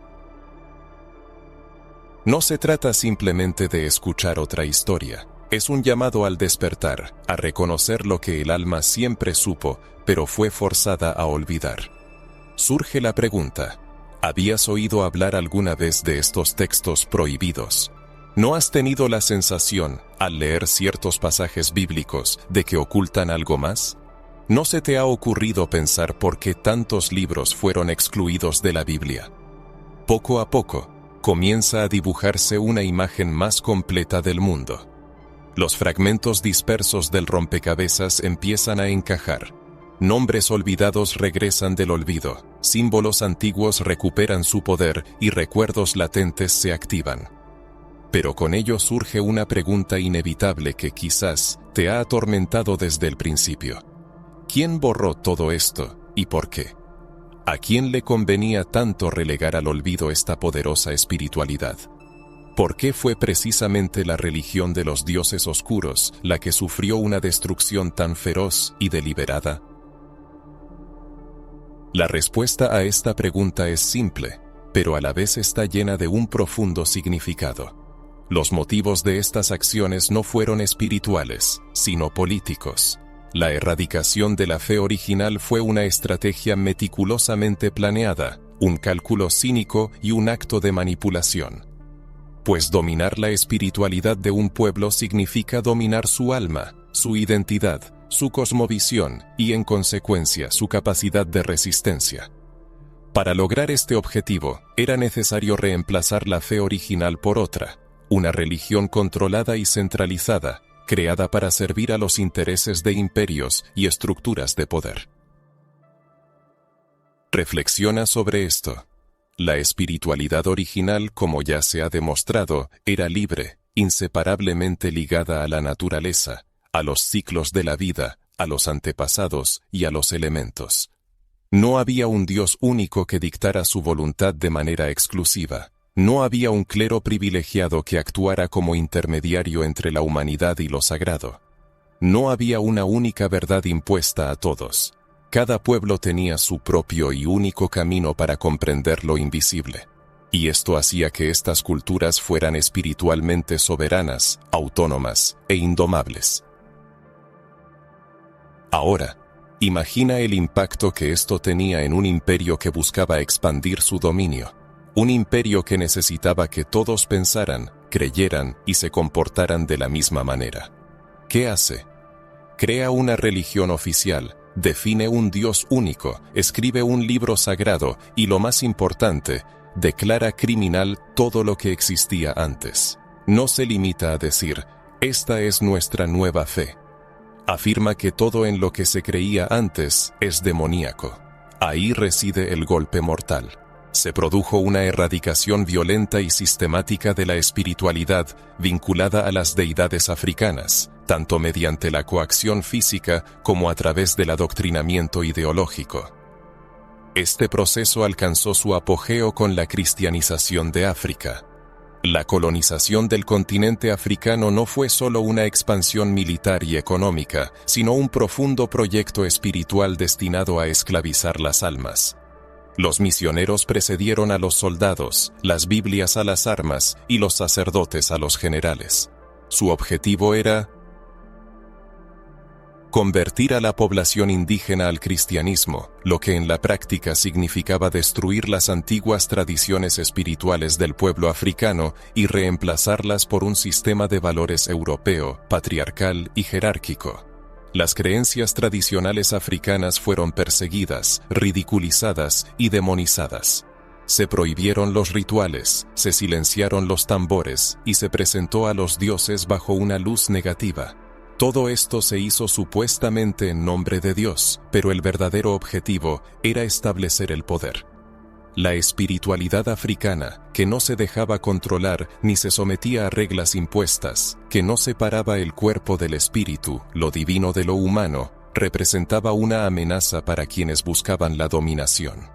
No se trata simplemente de escuchar otra historia. Es un llamado al despertar, a reconocer lo que el alma siempre supo, pero fue forzada a olvidar. Surge la pregunta: ¿habías oído hablar alguna vez de estos textos prohibidos? ¿No has tenido la sensación, al leer ciertos pasajes bíblicos, de que ocultan algo más? ¿No se te ha ocurrido pensar por qué tantos libros fueron excluidos de la Biblia? Poco a poco, comienza a dibujarse una imagen más completa del mundo. Los fragmentos dispersos del rompecabezas empiezan a encajar. Nombres olvidados regresan del olvido, símbolos antiguos recuperan su poder y recuerdos latentes se activan. Pero con ello surge una pregunta inevitable que quizás te ha atormentado desde el principio. ¿Quién borró todo esto y por qué? ¿A quién le convenía tanto relegar al olvido esta poderosa espiritualidad? ¿Por qué fue precisamente la religión de los dioses oscuros la que sufrió una destrucción tan feroz y deliberada? La respuesta a esta pregunta es simple, pero a la vez está llena de un profundo significado. Los motivos de estas acciones no fueron espirituales, sino políticos. La erradicación de la fe original fue una estrategia meticulosamente planeada, un cálculo cínico y un acto de manipulación. Pues dominar la espiritualidad de un pueblo significa dominar su alma, su identidad, su cosmovisión y, en consecuencia, su capacidad de resistencia. Para lograr este objetivo, era necesario reemplazar la fe original por otra, una religión controlada y centralizada, creada para servir a los intereses de imperios y estructuras de poder. Reflexiona sobre esto. La espiritualidad original, como ya se ha demostrado, era libre, inseparablemente ligada a la naturaleza, a los ciclos de la vida, a los antepasados y a los elementos. No había un Dios único que dictara su voluntad de manera exclusiva. No había un clero privilegiado que actuara como intermediario entre la humanidad y lo sagrado. No había una única verdad impuesta a todos. Cada pueblo tenía su propio y único camino para comprender lo invisible. Y esto hacía que estas culturas fueran espiritualmente soberanas, autónomas e indomables. Ahora, imagina el impacto que esto tenía en un imperio que buscaba expandir su dominio. Un imperio que necesitaba que todos pensaran, creyeran y se comportaran de la misma manera. ¿Qué hace? Crea una religión oficial, define un Dios único, escribe un libro sagrado y, lo más importante, declara criminal todo lo que existía antes. No se limita a decir, esta es nuestra nueva fe. Afirma que todo en lo que se creía antes es demoníaco. Ahí reside el golpe mortal. Se produjo una erradicación violenta y sistemática de la espiritualidad vinculada a las deidades africanas, tanto mediante la coacción física como a través del adoctrinamiento ideológico. Este proceso alcanzó su apogeo con la cristianización de África. La colonización del continente africano no fue solo una expansión militar y económica, sino un profundo proyecto espiritual destinado a esclavizar las almas. Los misioneros precedieron a los soldados, las Biblias a las armas y los sacerdotes a los generales. Su objetivo era convertir a la población indígena al cristianismo, lo que en la práctica significaba destruir las antiguas tradiciones espirituales del pueblo africano y reemplazarlas por un sistema de valores europeo, patriarcal y jerárquico. Las creencias tradicionales africanas fueron perseguidas, ridiculizadas y demonizadas. Se prohibieron los rituales, se silenciaron los tambores y se presentó a los dioses bajo una luz negativa. Todo esto se hizo supuestamente en nombre de Dios, pero el verdadero objetivo era establecer el poder. La espiritualidad africana, que no se dejaba controlar ni se sometía a reglas impuestas, que no separaba el cuerpo del espíritu, lo divino de lo humano, representaba una amenaza para quienes buscaban la dominación.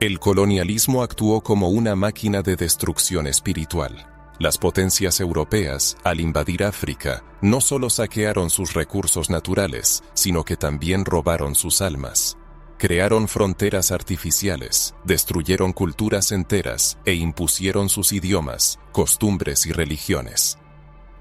El colonialismo actuó como una máquina de destrucción espiritual. Las potencias europeas, al invadir África, no solo saquearon sus recursos naturales, sino que también robaron sus almas. Crearon fronteras artificiales, destruyeron culturas enteras e impusieron sus idiomas, costumbres y religiones.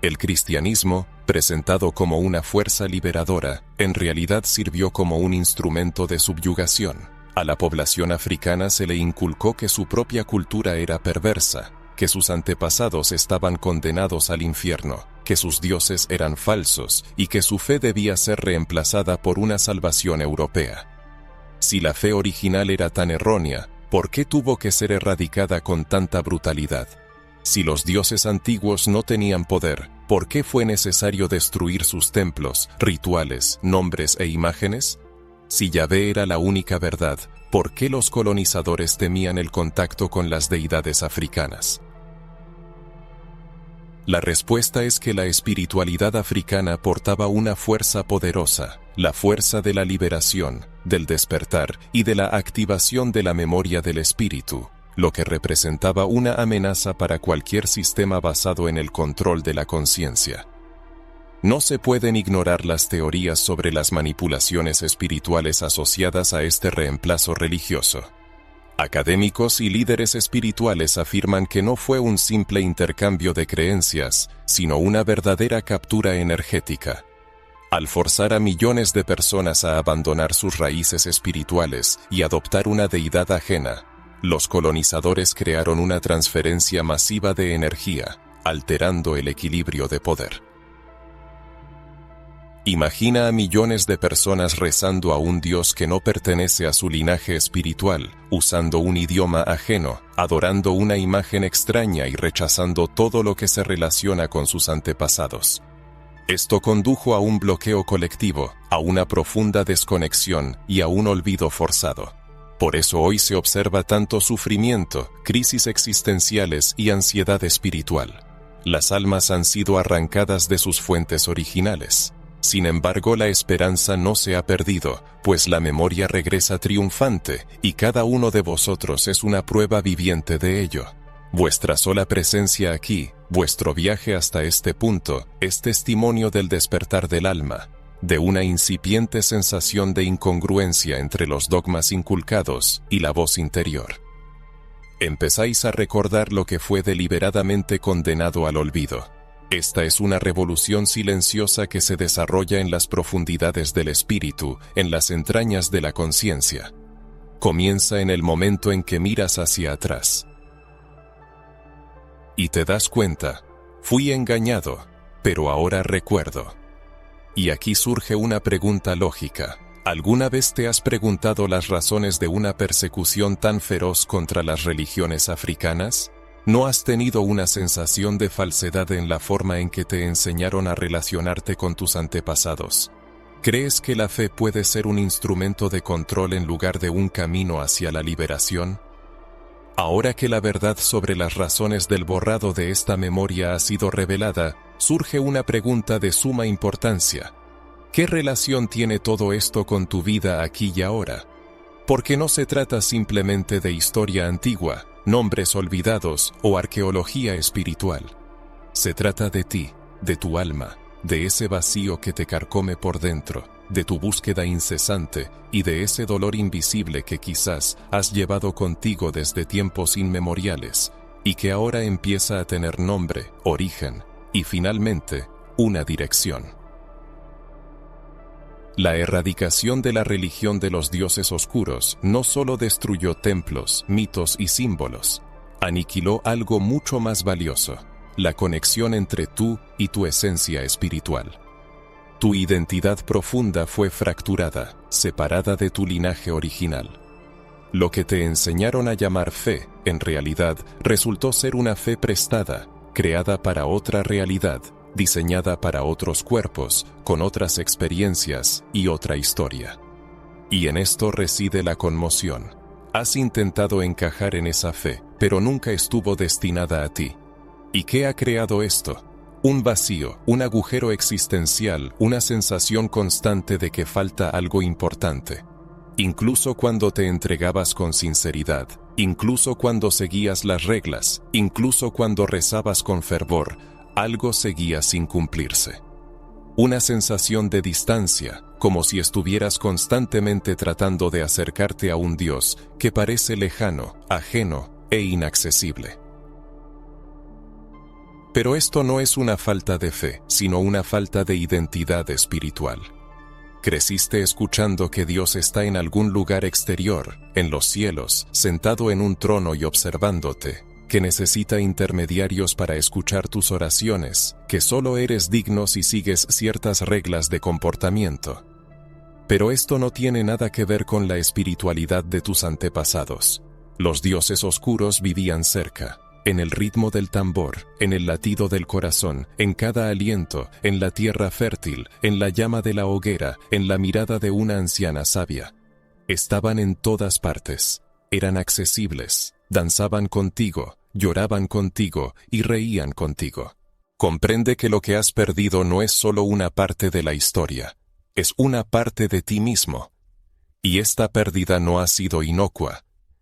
El cristianismo, presentado como una fuerza liberadora, en realidad sirvió como un instrumento de subyugación. A la población africana se le inculcó que su propia cultura era perversa, que sus antepasados estaban condenados al infierno, que sus dioses eran falsos y que su fe debía ser reemplazada por una salvación europea. Si la fe original era tan errónea, ¿por qué tuvo que ser erradicada con tanta brutalidad? Si los dioses antiguos no tenían poder, ¿por qué fue necesario destruir sus templos, rituales, nombres e imágenes? Si Yahvé era la única verdad, ¿por qué los colonizadores temían el contacto con las deidades africanas? La respuesta es que la espiritualidad africana portaba una fuerza poderosa, la fuerza de la liberación, del despertar y de la activación de la memoria del espíritu, lo que representaba una amenaza para cualquier sistema basado en el control de la conciencia. No se pueden ignorar las teorías sobre las manipulaciones espirituales asociadas a este reemplazo religioso. Académicos y líderes espirituales afirman que no fue un simple intercambio de creencias, sino una verdadera captura energética. Al forzar a millones de personas a abandonar sus raíces espirituales y adoptar una deidad ajena, los colonizadores crearon una transferencia masiva de energía, alterando el equilibrio de poder. Imagina a millones de personas rezando a un Dios que no pertenece a su linaje espiritual, usando un idioma ajeno, adorando una imagen extraña y rechazando todo lo que se relaciona con sus antepasados. Esto condujo a un bloqueo colectivo, a una profunda desconexión y a un olvido forzado. Por eso hoy se observa tanto sufrimiento, crisis existenciales y ansiedad espiritual. Las almas han sido arrancadas de sus fuentes originales. Sin embargo, la esperanza no se ha perdido, pues la memoria regresa triunfante, y cada uno de vosotros es una prueba viviente de ello. Vuestra sola presencia aquí, vuestro viaje hasta este punto, es testimonio del despertar del alma, de una incipiente sensación de incongruencia entre los dogmas inculcados y la voz interior. Empezáis a recordar lo que fue deliberadamente condenado al olvido. Esta es una revolución silenciosa que se desarrolla en las profundidades del espíritu, en las entrañas de la conciencia. Comienza en el momento en que miras hacia atrás. Y te das cuenta, fui engañado, pero ahora recuerdo. Y aquí surge una pregunta lógica. ¿Alguna vez te has preguntado las razones de una persecución tan feroz contra las religiones africanas? ¿No has tenido una sensación de falsedad en la forma en que te enseñaron a relacionarte con tus antepasados? ¿Crees que la fe puede ser un instrumento de control en lugar de un camino hacia la liberación? Ahora que la verdad sobre las razones del borrado de esta memoria ha sido revelada, surge una pregunta de suma importancia. ¿Qué relación tiene todo esto con tu vida aquí y ahora? Porque no se trata simplemente de historia antigua, nombres olvidados o arqueología espiritual. Se trata de ti, de tu alma, de ese vacío que te carcome por dentro, de tu búsqueda incesante y de ese dolor invisible que quizás has llevado contigo desde tiempos inmemoriales y que ahora empieza a tener nombre, origen y finalmente una dirección. La erradicación de la religión de los dioses oscuros no solo destruyó templos, mitos y símbolos, aniquiló algo mucho más valioso: la conexión entre tú y tu esencia espiritual. Tu identidad profunda fue fracturada, separada de tu linaje original. Lo que te enseñaron a llamar fe, en realidad, resultó ser una fe prestada, creada para otra realidad, diseñada para otros cuerpos, con otras experiencias y otra historia. Y en esto reside la conmoción. Has intentado encajar en esa fe, pero nunca estuvo destinada a ti. ¿Y qué ha creado esto? Un vacío, un agujero existencial, una sensación constante de que falta algo importante. Incluso cuando te entregabas con sinceridad, incluso cuando seguías las reglas, incluso cuando rezabas con fervor, algo seguía sin cumplirse. Una sensación de distancia, como si estuvieras constantemente tratando de acercarte a un Dios que parece lejano, ajeno e inaccesible. Pero esto no es una falta de fe, sino una falta de identidad espiritual. Creciste escuchando que Dios está en algún lugar exterior, en los cielos, sentado en un trono y observándote, que necesita intermediarios para escuchar tus oraciones, que solo eres digno si sigues ciertas reglas de comportamiento. Pero esto no tiene nada que ver con la espiritualidad de tus antepasados. Los dioses oscuros vivían cerca, en el ritmo del tambor, en el latido del corazón, en cada aliento, en la tierra fértil, en la llama de la hoguera, en la mirada de una anciana sabia. Estaban en todas partes, eran accesibles, danzaban contigo, lloraban contigo y reían contigo. Comprende que lo que has perdido no es solo una parte de la historia, es una parte de ti mismo. Y esta pérdida no ha sido inocua.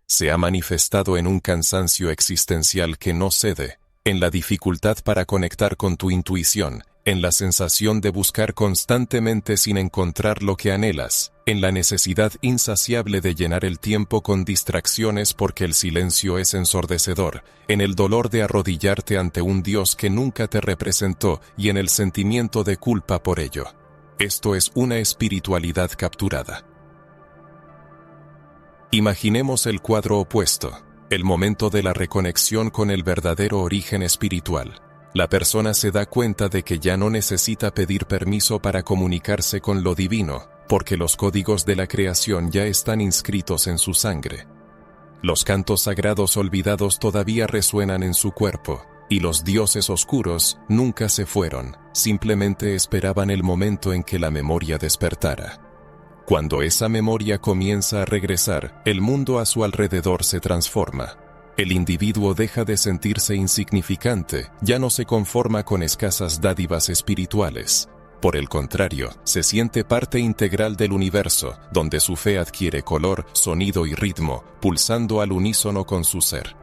Se ha manifestado en un cansancio existencial que no cede, en la dificultad para conectar con tu intuición, en la sensación de buscar constantemente sin encontrar lo que anhelas, en la necesidad insaciable de llenar el tiempo con distracciones porque el silencio es ensordecedor, en el dolor de arrodillarte ante un Dios que nunca te representó y en el sentimiento de culpa por ello. Esto es una espiritualidad capturada. Imaginemos el cuadro opuesto, el momento de la reconexión con el verdadero origen espiritual. La persona se da cuenta de que ya no necesita pedir permiso para comunicarse con lo divino, porque los códigos de la creación ya están inscritos en su sangre. Los cantos sagrados olvidados todavía resuenan en su cuerpo, y los dioses oscuros nunca se fueron, simplemente esperaban el momento en que la memoria despertara. Cuando esa memoria comienza a regresar, el mundo a su alrededor se transforma. El individuo deja de sentirse insignificante, ya no se conforma con escasas dádivas espirituales. Por el contrario, se siente parte integral del universo, donde su fe adquiere color, sonido y ritmo, pulsando al unísono con su ser.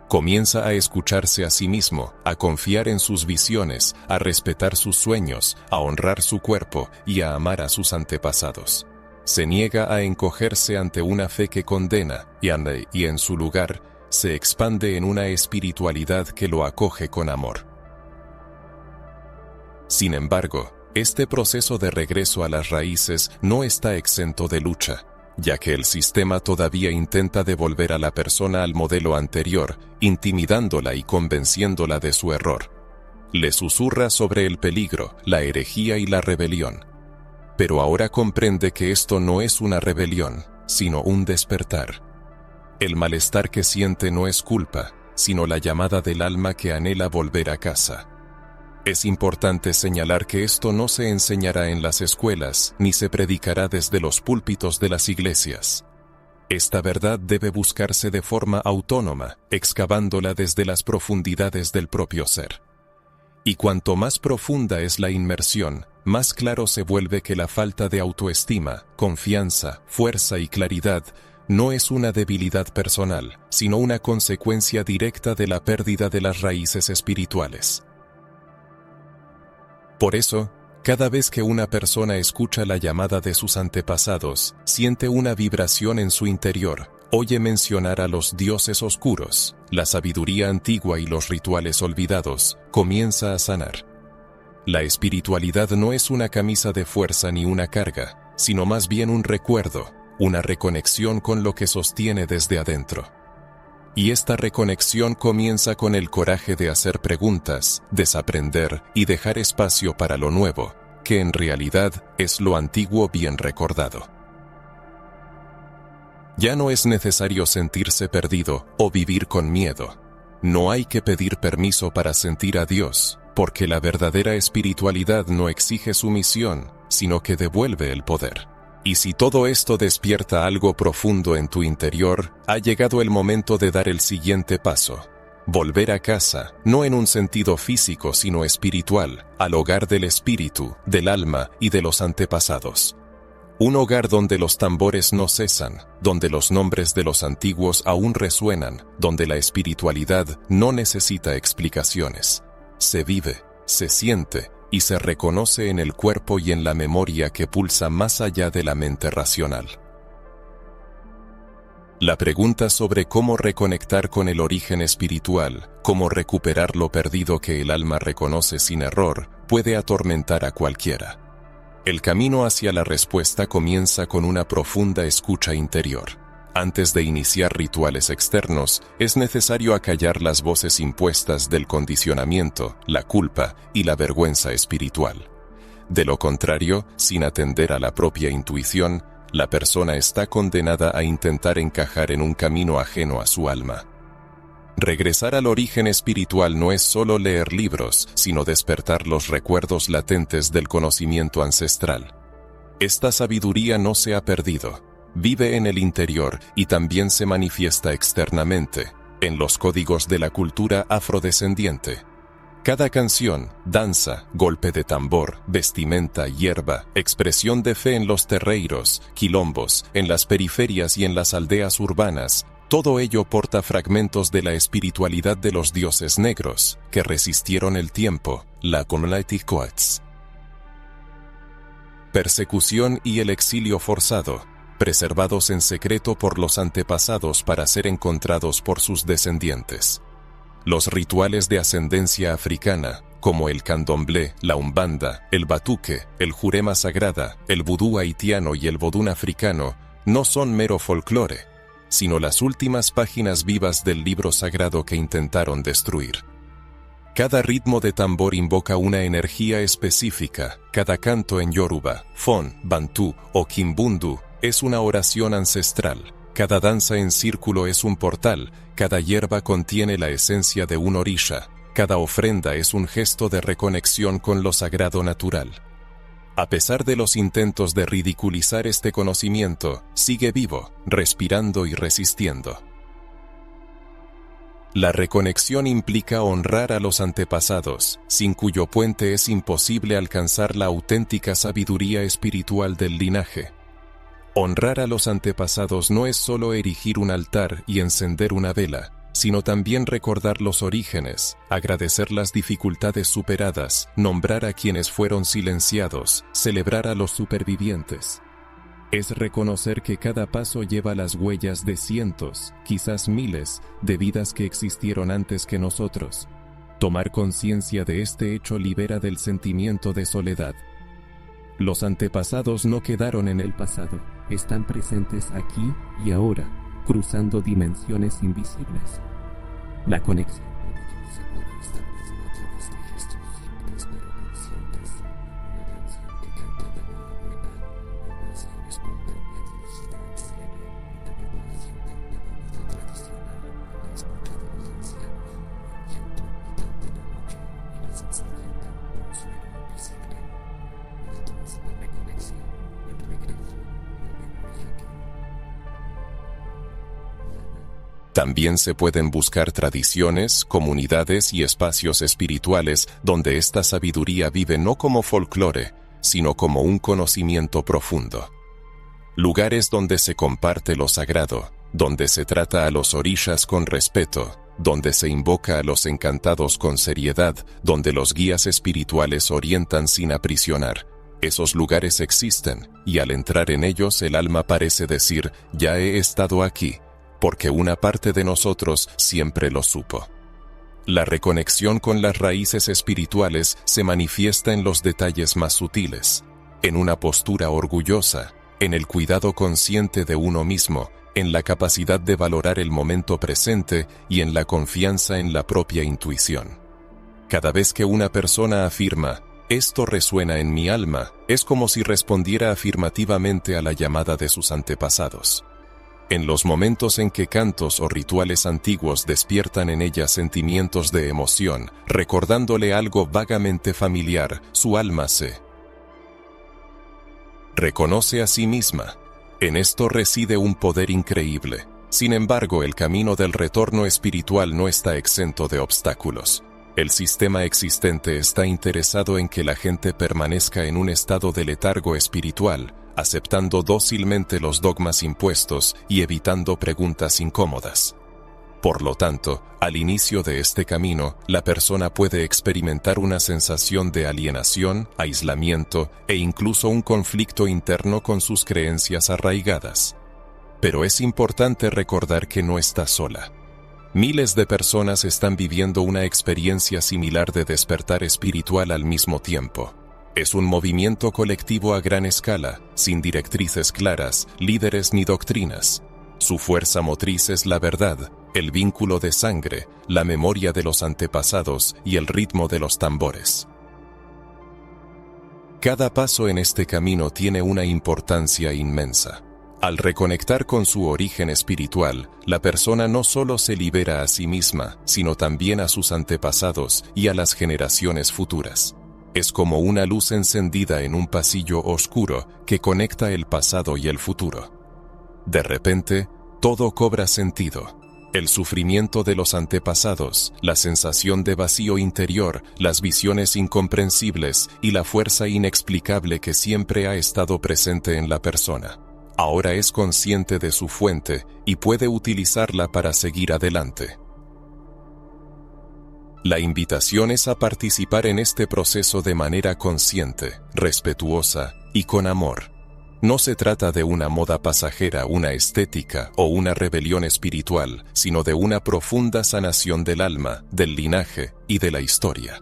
Comienza a escucharse a sí mismo, a confiar en sus visiones, a respetar sus sueños, a honrar su cuerpo y a amar a sus antepasados. Se niega a encogerse ante una fe que condena, y en su lugar, se expande en una espiritualidad que lo acoge con amor. Sin embargo, este proceso de regreso a las raíces no está exento de lucha, ya que el sistema todavía intenta devolver a la persona al modelo anterior, intimidándola y convenciéndola de su error. Le susurra sobre el peligro, la herejía y la rebelión. Pero ahora comprende que esto no es una rebelión, sino un despertar. El malestar que siente no es culpa, sino la llamada del alma que anhela volver a casa. Es importante señalar que esto no se enseñará en las escuelas, ni se predicará desde los púlpitos de las iglesias. Esta verdad debe buscarse de forma autónoma, excavándola desde las profundidades del propio ser. Y cuanto más profunda es la inmersión, más claro se vuelve que la falta de autoestima, confianza, fuerza y claridad no es una debilidad personal, sino una consecuencia directa de la pérdida de las raíces espirituales. Por eso, cada vez que una persona escucha la llamada de sus antepasados, siente una vibración en su interior, oye mencionar a los dioses oscuros, la sabiduría antigua y los rituales olvidados, comienza a sanar. La espiritualidad no es una camisa de fuerza ni una carga, sino más bien un recuerdo, una reconexión con lo que sostiene desde adentro. Y esta reconexión comienza con el coraje de hacer preguntas, desaprender y dejar espacio para lo nuevo, que en realidad es lo antiguo bien recordado. Ya no es necesario sentirse perdido o vivir con miedo. No hay que pedir permiso para sentir a Dios, porque la verdadera espiritualidad no exige sumisión, sino que devuelve el poder. Y si todo esto despierta algo profundo en tu interior, ha llegado el momento de dar el siguiente paso. Volver a casa, no en un sentido físico sino espiritual, al hogar del espíritu, del alma y de los antepasados. Un hogar donde los tambores no cesan, donde los nombres de los antiguos aún resuenan, donde la espiritualidad no necesita explicaciones. Se vive, se siente y se reconoce en el cuerpo y en la memoria que pulsa más allá de la mente racional. La pregunta sobre cómo reconectar con el origen espiritual, cómo recuperar lo perdido que el alma reconoce sin error, puede atormentar a cualquiera. El camino hacia la respuesta comienza con una profunda escucha interior. Antes de iniciar rituales externos, es necesario acallar las voces impuestas del condicionamiento, la culpa y la vergüenza espiritual. De lo contrario, sin atender a la propia intuición, la persona está condenada a intentar encajar en un camino ajeno a su alma. Regresar al origen espiritual no es solo leer libros, sino despertar los recuerdos latentes del conocimiento ancestral. Esta sabiduría no se ha perdido. Vive en el interior y también se manifiesta externamente, en los códigos de la cultura afrodescendiente. Cada canción, danza, golpe de tambor, vestimenta, hierba, expresión de fe en los terreiros, quilombos, en las periferias y en las aldeas urbanas, todo ello porta fragmentos de la espiritualidad de los dioses negros, que resistieron el tiempo, la Comlaeticoatl. Persecución y el exilio forzado, preservados en secreto por los antepasados para ser encontrados por sus descendientes. Los rituales de ascendencia africana, como el candomblé, la umbanda, el batuque, el jurema sagrada, el vudú haitiano y el vodún africano, no son mero folclore, sino las últimas páginas vivas del libro sagrado que intentaron destruir. Cada ritmo de tambor invoca una energía específica, cada canto en Yoruba, Fon, Bantú o Kimbundu es una oración ancestral, cada danza en círculo es un portal, cada hierba contiene la esencia de un orisha, cada ofrenda es un gesto de reconexión con lo sagrado natural. A pesar de los intentos de ridiculizar este conocimiento, sigue vivo, respirando y resistiendo. La reconexión implica honrar a los antepasados, sin cuyo puente es imposible alcanzar la auténtica sabiduría espiritual del linaje. Honrar a los antepasados no es solo erigir un altar y encender una vela, sino también recordar los orígenes, agradecer las dificultades superadas, nombrar a quienes fueron silenciados, celebrar a los supervivientes. Es reconocer que cada paso lleva las huellas de cientos, quizás miles, de vidas que existieron antes que nosotros. Tomar conciencia de este hecho libera del sentimiento de soledad. Los antepasados no quedaron en el pasado, están presentes aquí y ahora, cruzando dimensiones invisibles. La conexión con ellos se puede establecer a través de gestos simples pero conscientes. Una canción que canta la nueva abuela, una oración espontánea dirigida al cielo, la preparación de una comida tradicional, la escucha de los ancianos, y el palpitón de la noche y la sencilla calma También se pueden buscar tradiciones, comunidades y espacios espirituales donde esta sabiduría vive no como folclore, sino como un conocimiento profundo. Lugares donde se comparte lo sagrado, donde se trata a los orishas con respeto, donde se invoca a los encantados con seriedad, donde los guías espirituales orientan sin aprisionar. Esos lugares existen, y al entrar en ellos el alma parece decir, ya he estado aquí, porque una parte de nosotros siempre lo supo. La reconexión con las raíces espirituales se manifiesta en los detalles más sutiles, en una postura orgullosa, en el cuidado consciente de uno mismo, en la capacidad de valorar el momento presente y en la confianza en la propia intuición. Cada vez que una persona afirma, esto resuena en mi alma, es como si respondiera afirmativamente a la llamada de sus antepasados. En los momentos en que cantos o rituales antiguos despiertan en ella sentimientos de emoción, recordándole algo vagamente familiar, su alma se reconoce a sí misma. En esto reside un poder increíble. Sin embargo, el camino del retorno espiritual no está exento de obstáculos. El sistema existente está interesado en que la gente permanezca en un estado de letargo espiritual, aceptando dócilmente los dogmas impuestos y evitando preguntas incómodas. Por lo tanto, al inicio de este camino, la persona puede experimentar una sensación de alienación, aislamiento e incluso un conflicto interno con sus creencias arraigadas. Pero es importante recordar que no está sola. Miles de personas están viviendo una experiencia similar de despertar espiritual al mismo tiempo. Es un movimiento colectivo a gran escala, sin directrices claras, líderes ni doctrinas. Su fuerza motriz es la verdad, el vínculo de sangre, la memoria de los antepasados y el ritmo de los tambores. Cada paso en este camino tiene una importancia inmensa. Al reconectar con su origen espiritual, la persona no solo se libera a sí misma, sino también a sus antepasados y a las generaciones futuras. Es como una luz encendida en un pasillo oscuro que conecta el pasado y el futuro. De repente, todo cobra sentido. El sufrimiento de los antepasados, la sensación de vacío interior, las visiones incomprensibles y la fuerza inexplicable que siempre ha estado presente en la persona. Ahora es consciente de su fuente y puede utilizarla para seguir adelante. La invitación es a participar en este proceso de manera consciente, respetuosa y con amor. No se trata de una moda pasajera, una estética o una rebelión espiritual, sino de una profunda sanación del alma, del linaje y de la historia.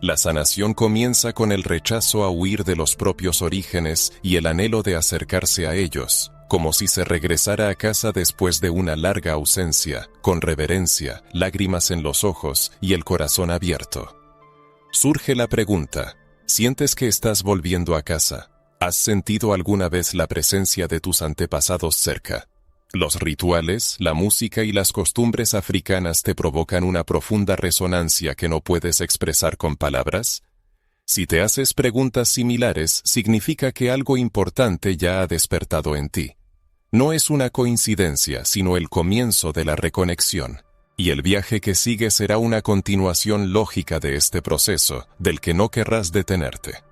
La sanación comienza con el rechazo a huir de los propios orígenes y el anhelo de acercarse a ellos, como si se regresara a casa después de una larga ausencia, con reverencia, lágrimas en los ojos y el corazón abierto. Surge la pregunta, ¿sientes que estás volviendo a casa? ¿Has sentido alguna vez la presencia de tus antepasados cerca? ¿Los rituales, la música y las costumbres africanas te provocan una profunda resonancia que no puedes expresar con palabras? Si te haces preguntas similares, significa que algo importante ya ha despertado en ti. No es una coincidencia, sino el comienzo de la reconexión. Y el viaje que sigue será una continuación lógica de este proceso, del que no querrás detenerte.